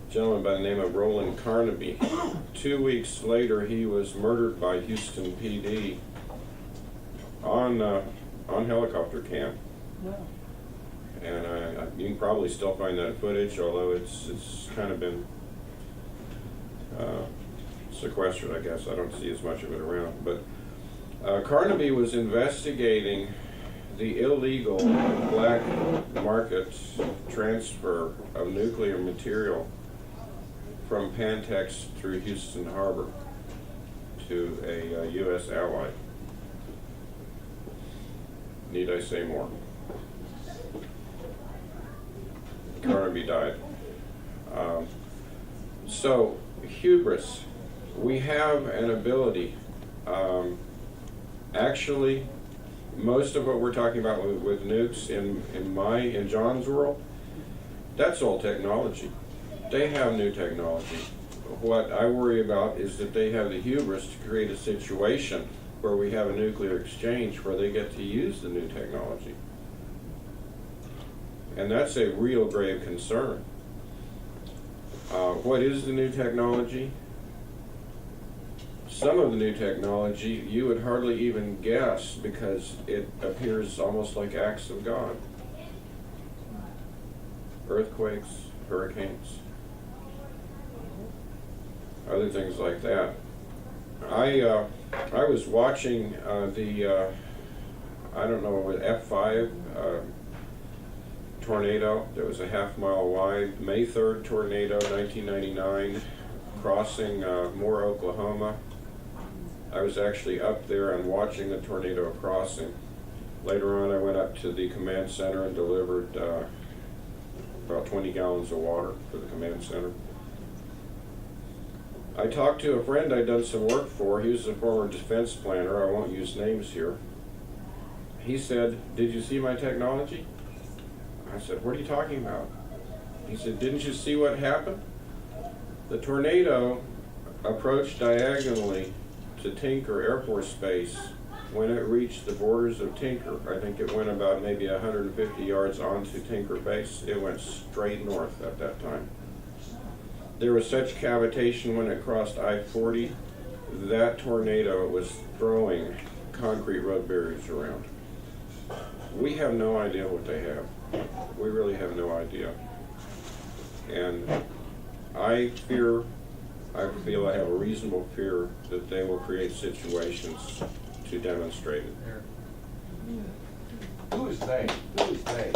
a gentleman by the name of Roland Carnaby. 2 weeks later, he was murdered by Houston PD on helicopter cam. And you can probably still find that footage, although it's kind of been sequestered, I guess. I don't see as much of it around. But Carnaby was investigating the illegal black market transfer of nuclear material from Pantex through Houston Harbor to a U.S. ally. Need I say more? Carnaby died. So, hubris. We have an ability. Actually, most of what we're talking about with nukes in John's world, that's all technology. They have new technology. What I worry about is that they have the hubris to create a situation where we have a nuclear exchange where they get to use the new technology. And that's a real grave concern. What is the new technology? Some of the new technology you would hardly even guess because it appears almost like acts of God. Earthquakes, hurricanes, other things like that. I was watching the I don't know, F5 tornado that was a half-mile wide, May 3rd tornado, 1999, crossing Moore, Oklahoma. I was actually up there and watching the tornado crossing. Later on, I went up to the command center and delivered about 20 gallons of water for the command center. I talked to a friend I'd done some work for. He was a former defense planner. I won't use names here. He said, "Did you see my technology?" I said, "What are you talking about?" He said, "Didn't you see what happened? The tornado approached diagonally to Tinker Air Force Base. When it reached the borders of Tinker, I think it went about maybe 150 yards onto Tinker Base. It went straight north at that time. There was such cavitation when it crossed I-40. That tornado was throwing concrete road barriers around. We have no idea what they have. We really have no idea. And I feel I have a reasonable fear that they will create situations to demonstrate it. Who is they? Who is they?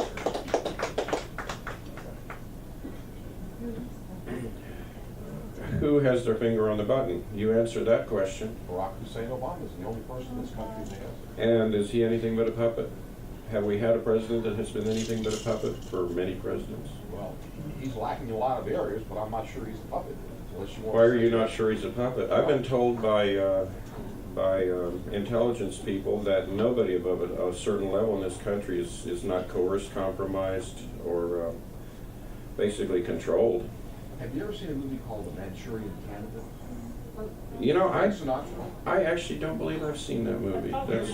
Who has their finger on the button? You answered that question. Barack Hussein Obama is the only person in this country that has it. And is he anything but a puppet? Have we had a president that has been anything but a puppet for many presidents? Well, he's lacking in a lot of areas, but I'm not sure he's a puppet. Unless you want Why to are say you that. not sure he's a puppet? I've been told by intelligence people that nobody above a certain level in this country is not coerced, compromised, or basically controlled. Have you ever seen a movie called The Manchurian Candidate? You know, Frank Sinatra? I actually don't believe I've seen that movie.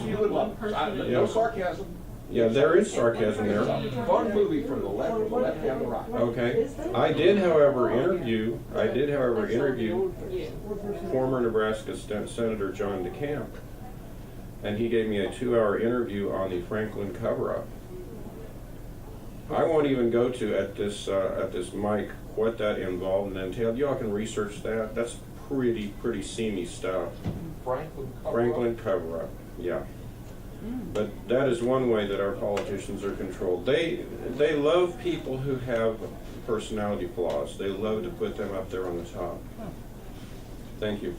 You would love it. No sarcasm. Yeah, there is sarcasm there. It's a fun movie for the left and the right. Okay. I did, however, interview former Nebraska Senator John DeCamp, and he gave me a 2-hour interview on the Franklin cover-up. I won't even go to at this mic what that involved and entailed. Y'all can research that. That's pretty seamy stuff. Franklin cover-up. Yeah. But that is one way that our politicians are controlled. They love people who have personality flaws. They love to put them up there on the top. Thank you.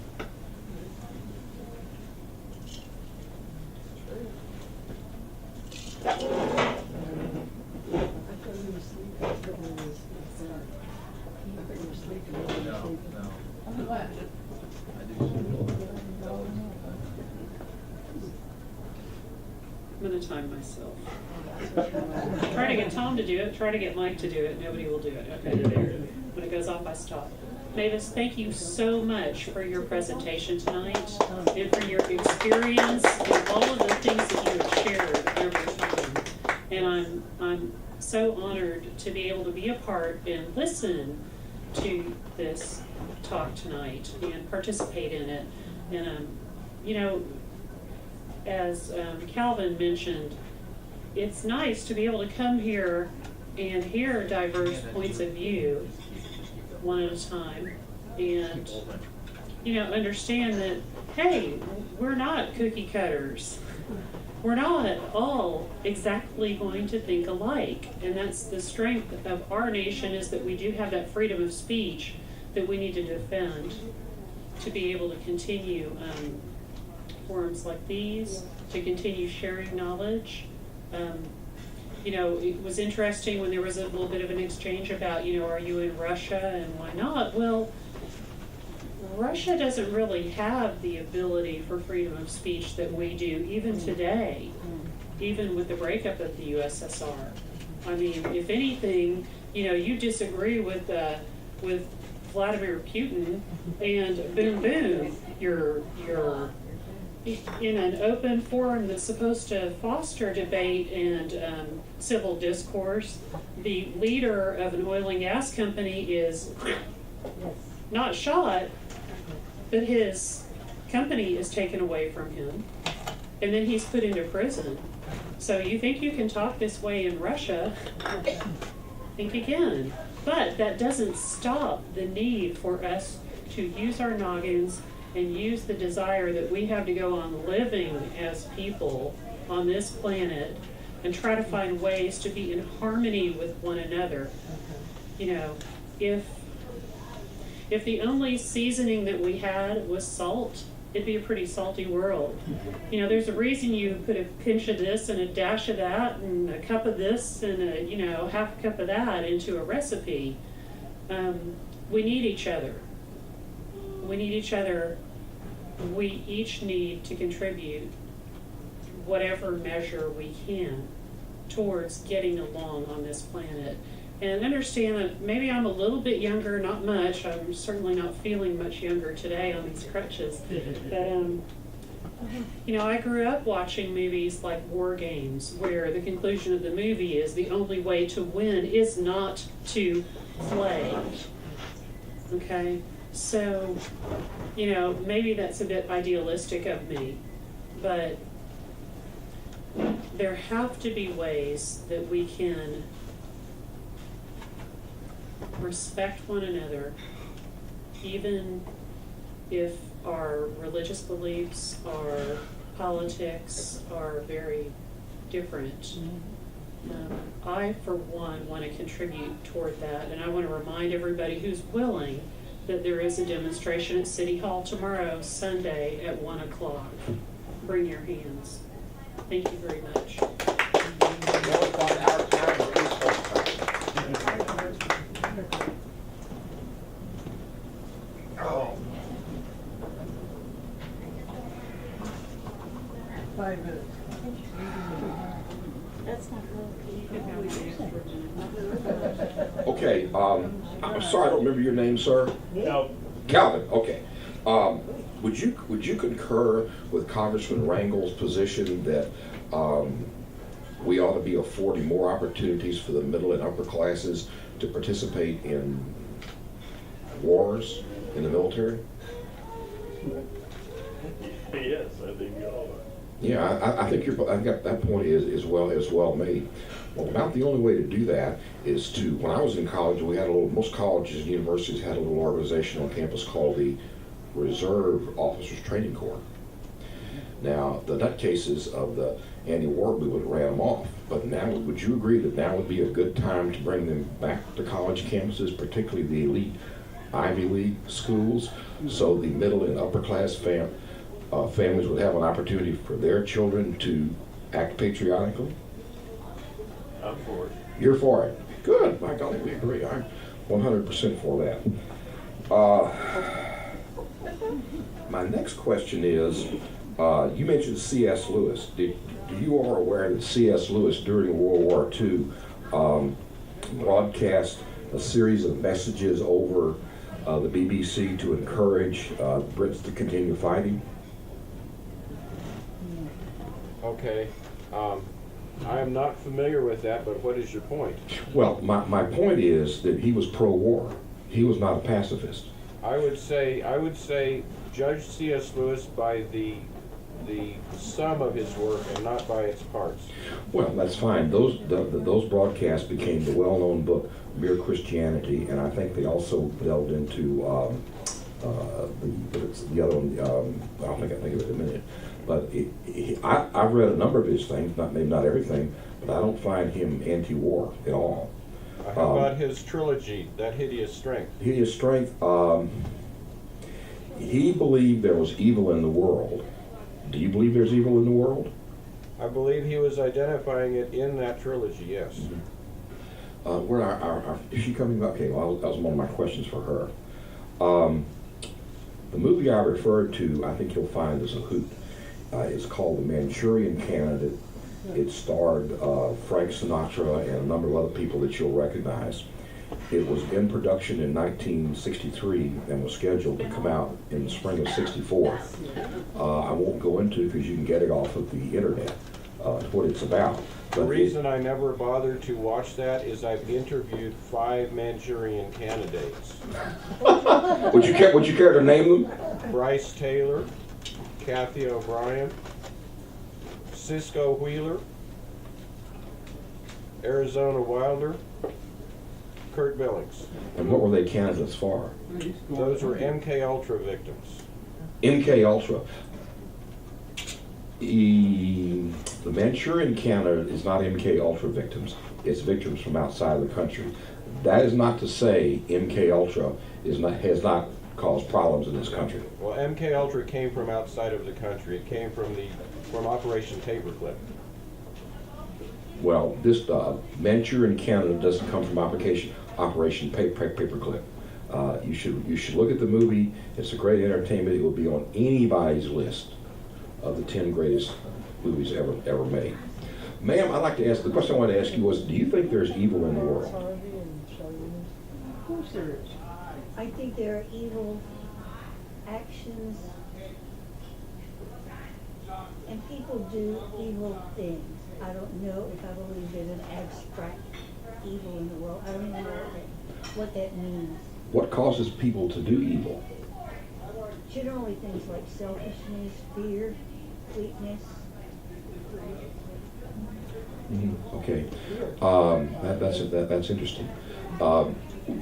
I'm gonna time myself. Try to get Tom to do it, try to get Mike to do it, nobody will do it. Okay, there. When it goes off, I stop. Mavis, thank you so much for your presentation tonight and for your experience and all of the things that you have shared over time. And I'm so honored to be able to be a part and listen to this talk tonight and participate in it. And you know, as Calvin mentioned, it's nice to be able to come here and hear diverse points of view one at a time and, you know, understand that, hey, we're not cookie cutters. We're not all exactly going to think alike. And that's the strength of our nation, is that we do have that freedom of speech that we need to defend to be able to continue forums like these, to continue sharing knowledge. You know, it was interesting when there was a little bit of an exchange about, you know, are you in Russia and why not? Well, Russia doesn't really have the ability for freedom of speech that we do, even today, even with the breakup of the USSR. I mean, if anything, you know, you disagree with Vladimir Putin, and boom, boom, you're in an open forum that's supposed to foster debate and civil discourse. The leader of an oil and gas company is not shot, but his company is taken away from him, and then he's put into prison. So you think you can talk this way in Russia? Think again. But that doesn't stop the need for us to use our noggins and use the desire that we have to go on living as people on this planet and try to find ways to be in harmony with one another. You know, if the only seasoning that we had was salt, it'd be a pretty salty world. You know, there's a reason you put a pinch of this and a dash of that and a cup of this and a, you know, half a cup of that into a recipe. We need each other. We need each other. We each need to contribute whatever measure we can towards getting along on this planet. And understand that maybe I'm a little bit younger, not much. I'm certainly not feeling much younger today on these crutches. But, you know, I grew up watching movies like War Games, where the conclusion of the movie is the only way to win is not to play. Okay? So, you know, maybe that's a bit idealistic of me, but there have to be ways that we can respect one another, even if our religious beliefs, our politics are very different. I, for one, want to contribute toward that, and I want to remind everybody who's willing that there is a demonstration at City Hall tomorrow, Sunday, at 1 o'clock. Bring your hands. Thank you very much. Well, it's on our time, but please hold tight. Oh. 5 minutes. That's not Okay, I'm sorry, I don't remember your name, sir. Now, Calvin, okay. Would you concur with Congressman Rangel's position that we ought to be affording more opportunities for the middle and upper classes to participate in wars in the military? yes, I think we all are. Yeah, I think I got that point is well made. Well, about the only way to do that is to, when I was in college, we had most colleges and universities had a little organization on campus called the Reserve Officers Training Corps. Now, the nutcases of the anti-war movement ran them off, but now, would you agree that now would be a good time to bring them back to college campuses, particularly the elite Ivy League schools, so the middle and upper class families would have an opportunity for their children to act patriotically? I'm for it. You're for it. Good. My golly, we agree. I'm 100% for that. My next question is, you mentioned C.S. Lewis. You are aware that C.S. Lewis during World War II broadcast a series of messages over the BBC to encourage Brits to continue fighting? Okay. I am not familiar with that, but what is your point? Well, my point is that he was pro-war. He was not a pacifist. I would say judge C.S. Lewis by the sum of his work and not by its parts. Well, that's fine. Those broadcasts became the well-known book Mere Christianity, and I think they also delved into the other one. I don't think I think of it in a minute. But I've read a number of his things, maybe not everything, but I don't find him anti-war at all. How about his trilogy, That Hideous Strength? Hideous Strength, he believed there was evil in the world. Do you believe there's evil in the world? I believe he was identifying it in that trilogy, yes. Mm-hmm. Where is she coming back? Okay, well, that was one of my questions for her. The movie I referred to, I think you'll find is a hoot. It's called The Manchurian Candidate. It starred Frank Sinatra and a number of other people that you'll recognize. It was in production in 1963 and was scheduled to come out in the spring of '64. I won't go into it because you can get it off of the internet, what it's about. The reason I never bothered to watch that is I've interviewed 5 Manchurian candidates. Would you care to name them? Bryce Taylor, Kathy O'Brien, Cisco Wheeler, Arizona Wilder, Kurt Billings. And what were they candidates for? Those were MK Ultra victims. MK Ultra. The Manchurian Candidate is not MK Ultra victims. It's victims from outside of the country. That is not to say MK Ultra has not caused problems in this country. Well, MK Ultra came from outside of the country. It came from Operation Paperclip. Well, this Manchurian Candidate doesn't come from Operation Paperclip. You should look at the movie. It's a great entertainment. It will be on anybody's list of the 10 greatest movies ever made. Ma'am, I'd like to ask, the question I wanted to ask you was, do you think there's evil in the world? Of course there is. I think there are evil actions, and people do evil things. I don't know if I believe in an abstract evil in the world. I don't even know what that means. What causes people to do evil? Generally things like selfishness, fear, weakness. Okay, that's interesting.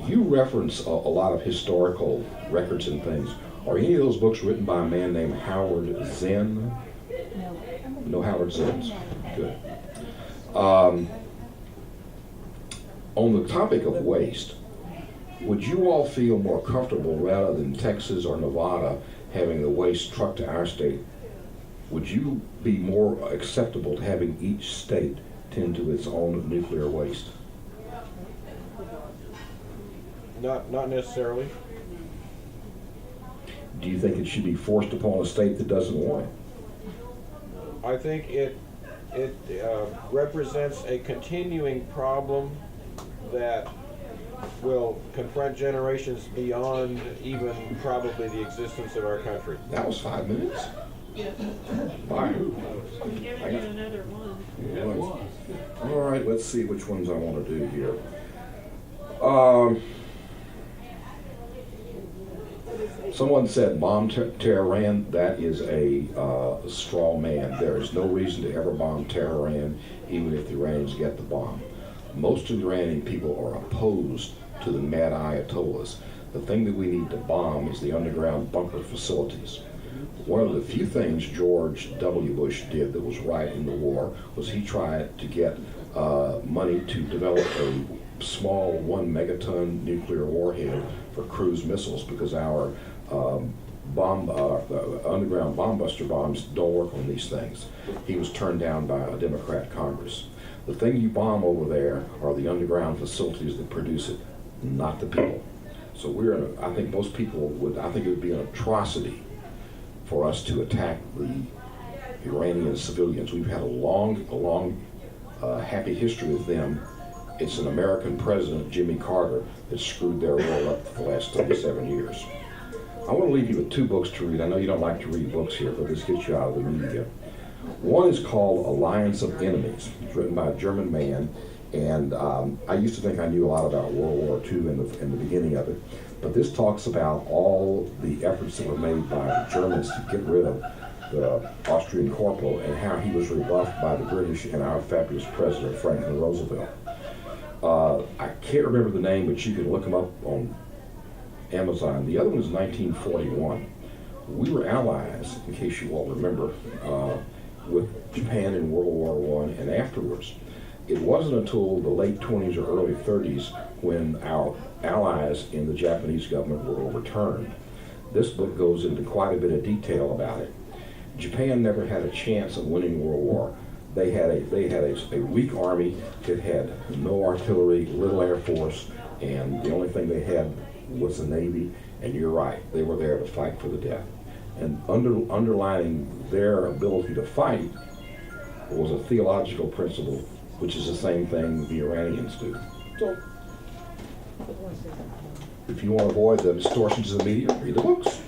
You reference a lot of historical records and things. Are any of those books written by a man named Howard Zinn? No. No Howard Zinns. Good. On the topic of waste, would you all feel more comfortable rather than Texas or Nevada having the waste trucked to our state? Would you be more acceptable to having each state tend to its own nuclear waste? Not necessarily. Do you think it should be forced upon a state that doesn't want it? I think it represents a continuing problem that will confront generations beyond even probably the existence of our country. That was 5 minutes. Bye. Give it another one. Yeah. All right, let's see which ones I want to do here. Someone said bomb Tehran. That is a straw man. There is no reason to ever bomb Tehran, even if the Iranians get the bomb. Most of the Iranian people are opposed to the mad Ayatollahs. The thing that we need to bomb is the underground bunker facilities. One of the few things George W. Bush did that was right in the war was he tried to get money to develop a small 1 megaton nuclear warhead for cruise missiles, because our underground bomb buster bombs don't work on these things. He was turned down by a Democrat Congress. The thing you bomb over there are the underground facilities that produce it, not the people. So I think most people I think it would be an atrocity for us to attack the Iranian civilians. We've had a long, happy history with them. It's an American president, Jimmy Carter, that screwed their world up for the last 37 years. I want to leave you with 2 books to read. I know you don't like to read books here, but this gets you out of the media. One is called Alliance of Enemies. It's written by a German man, and I used to think I knew a lot about World War II in the beginning of it, but this talks about all the efforts that were made by the Germans to get rid of the Austrian corporal and how he was rebuffed by the British and our fabulous president, Franklin Roosevelt. I can't remember the name, but you can look them up on Amazon. The other one is 1941. We were allies, in case you all remember, with Japan in World War I and afterwards. It wasn't until the late 20s or early 30s when our allies in the Japanese government were overturned. This book goes into quite a bit of detail about it. Japan never had a chance of winning World War. They had a weak army. It had no artillery, little air force, and the only thing they had was the Navy. And you're right, they were there to fight for the death. And underlining their ability to fight was a theological principle, which is the same thing the Iranians do. So, if you want to avoid the distortions of the media, read the books.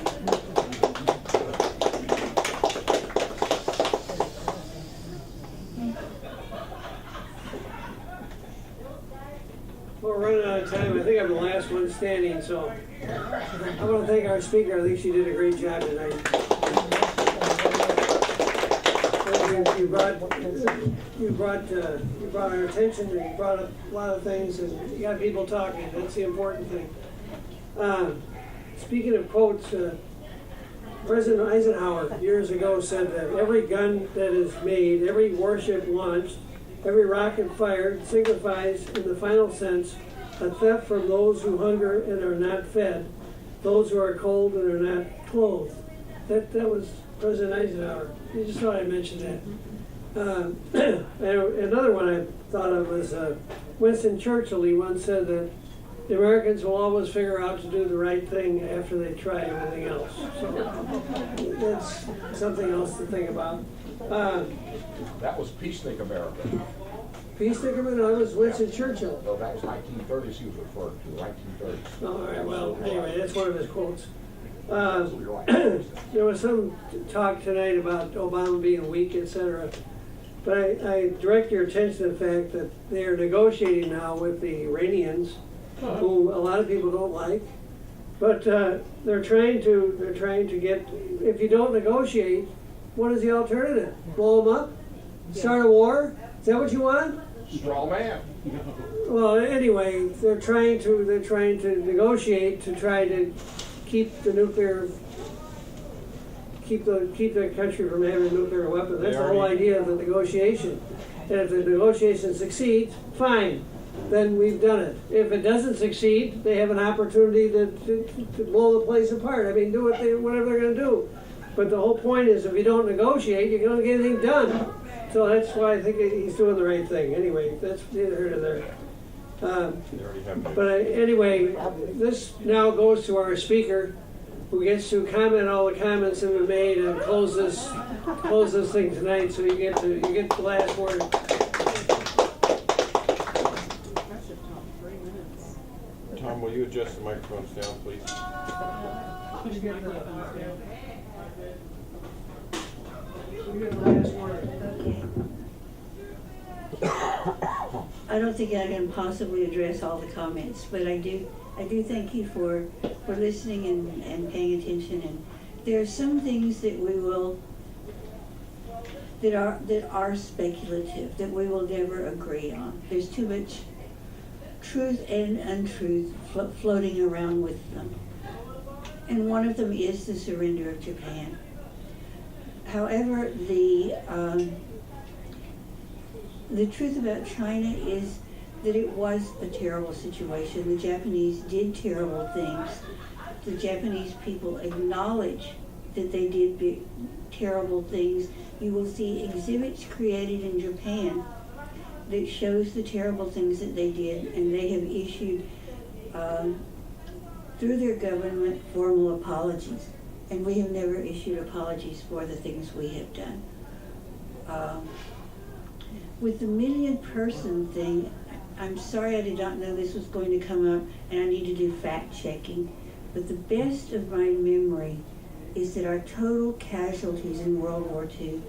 We're running out of time. I think I'm the last one standing, so I want to thank our speaker. I think she did a great job tonight. You brought our attention, and you brought up a lot of things, and you got people talking. That's the important thing. Speaking of quotes, President Eisenhower years ago said that every gun that is made, every warship launched, every rocket fired signifies, in the final sense, a theft from those who hunger and are not fed, those who are cold and are not clothed. That was President Eisenhower. You just thought I'd mention that. Another one I thought of was Winston Churchill. He once said that the Americans will always figure out to do the right thing after they try everything else. So that's something else to think about. That was Peacenik America. Peacenik America? No, that was Winston Churchill. No, that was 1930s he was referring to, the 1930s. All right, well, anyway, that's one of his quotes. There was some talk tonight about Obama being weak, etc. But I direct your attention to the fact that they are negotiating now with the Iranians, who a lot of people don't like. But they're trying to get. If you don't negotiate, what is the alternative? Blow them up? Start a war? Is that what you want? Straw man. Well, anyway, they're trying to negotiate to try to keep the country from having a nuclear weapon. That's the whole idea of the negotiation. And if the negotiation succeeds, fine, then we've done it. If it doesn't succeed, they have an opportunity to blow the place apart. I mean, do whatever they're going to do. But the whole point is, if you don't negotiate, you're going to get anything done. So that's why I think he's doing the right thing. Anyway, that's neither here nor there. They already have But anyway, this now goes to our speaker, who gets to comment all the comments that have been made and close this thing tonight. So you get the last word. Tom, will you adjust the microphones down, please? You get the last word. I don't think I can possibly address all the comments, but I do thank you for listening and paying attention. And there are some things that that are speculative, that we will never agree on. There's too much truth and untruth floating around with them. And one of them is the surrender of Japan. However, the truth about China is that it was a terrible situation. The Japanese did terrible things. The Japanese people acknowledge that they did terrible things. You will see exhibits created in Japan that shows the terrible things that they did, and they have issued, through their government, formal apologies. And we have never issued apologies for the things we have done. With the million-person thing, I'm sorry I did not know this was going to come up, and I need to do fact-checking. But the best of my memory is that our total casualties in World War II,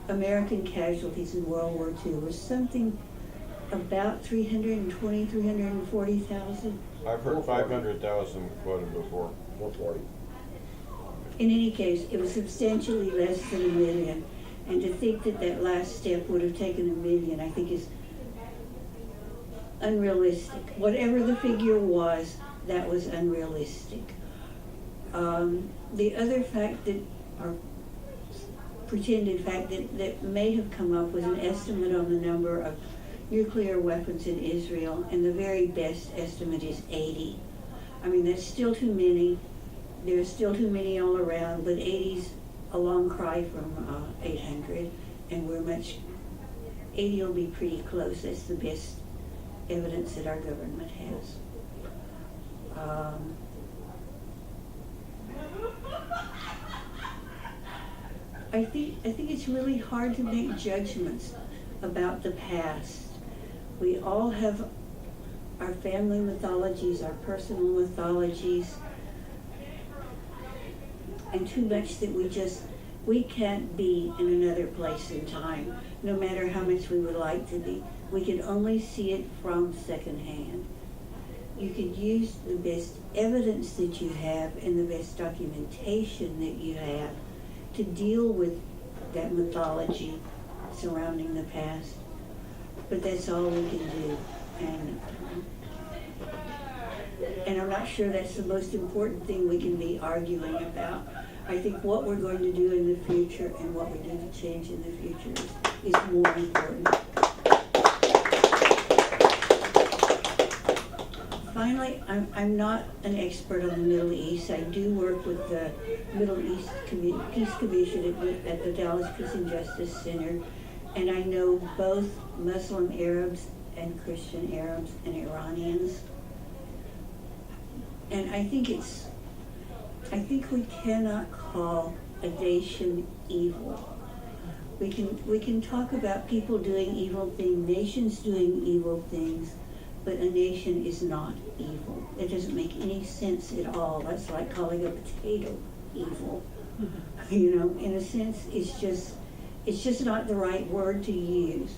American casualties in World War II, was something about 320, 340,000. I've heard 500,000 quoted before. 440. In any case, it was substantially less than 1 million. And to think that that last step would have taken 1 million, I think is unrealistic. Whatever the figure was, that was unrealistic. The other fact that, or pretended fact that may have come up was an estimate on the number of nuclear weapons in Israel, and the very best estimate is 80. I mean, that's still too many. There's still too many all around, but 80's a long cry from 800, and 80 will be pretty close. That's the best evidence that our government has. I think it's really hard to make judgments about the past. We all have our family mythologies, our personal mythologies, and too much that we can't be in another place in time, no matter how much we would like to be. We can only see it from secondhand. You could use the best evidence that you have and the best documentation that you have to deal with that mythology surrounding the past. But that's all we can do. And I'm not sure that's the most important thing we can be arguing about. I think what we're going to do in the future and what we do to change in the future is more important. Finally, I'm not an expert on the Middle East. I do work with the Middle East Peace Commission at the Dallas Peace and Justice Center, and I know both Muslim Arabs and Christian Arabs and Iranians. And I think we cannot call a nation evil. We can talk about people doing evil things, nations doing evil things, but a nation is not evil. It doesn't make any sense at all. That's like calling a potato evil. You know, in a sense, it's just not the right word to use.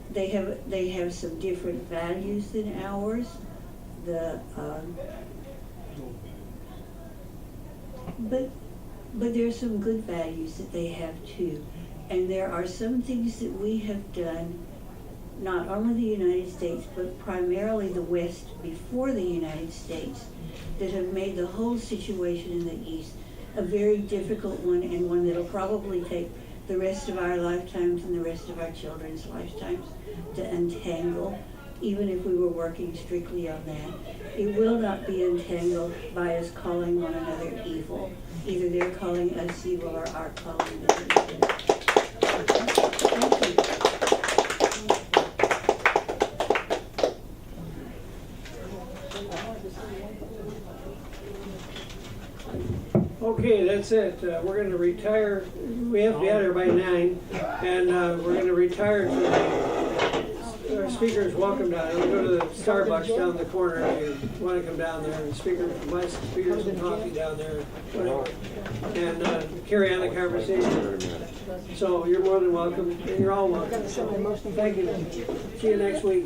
They have some different values than ours. But there's some good values that they have too. And there are some things that we have done, not only the United States, but primarily the West before the United States, that have made the whole situation in the East a very difficult one, and one that'll probably take the rest of our lifetimes and the rest of our children's lifetimes to untangle, even if we were working strictly on that. It will not be untangled by us calling one another evil. Either they're calling us evil or our calling them evil. that's it. We're gonna retire, we have to be out here by 9, and we're gonna retire to our speakers welcome down there. We'll go to the Starbucks down the corner if you wanna come down there, and buy some speakers and coffee down there, whatever. And carry on the conversation. So you're more than welcome, and you're all welcome. Thank you. See you next week.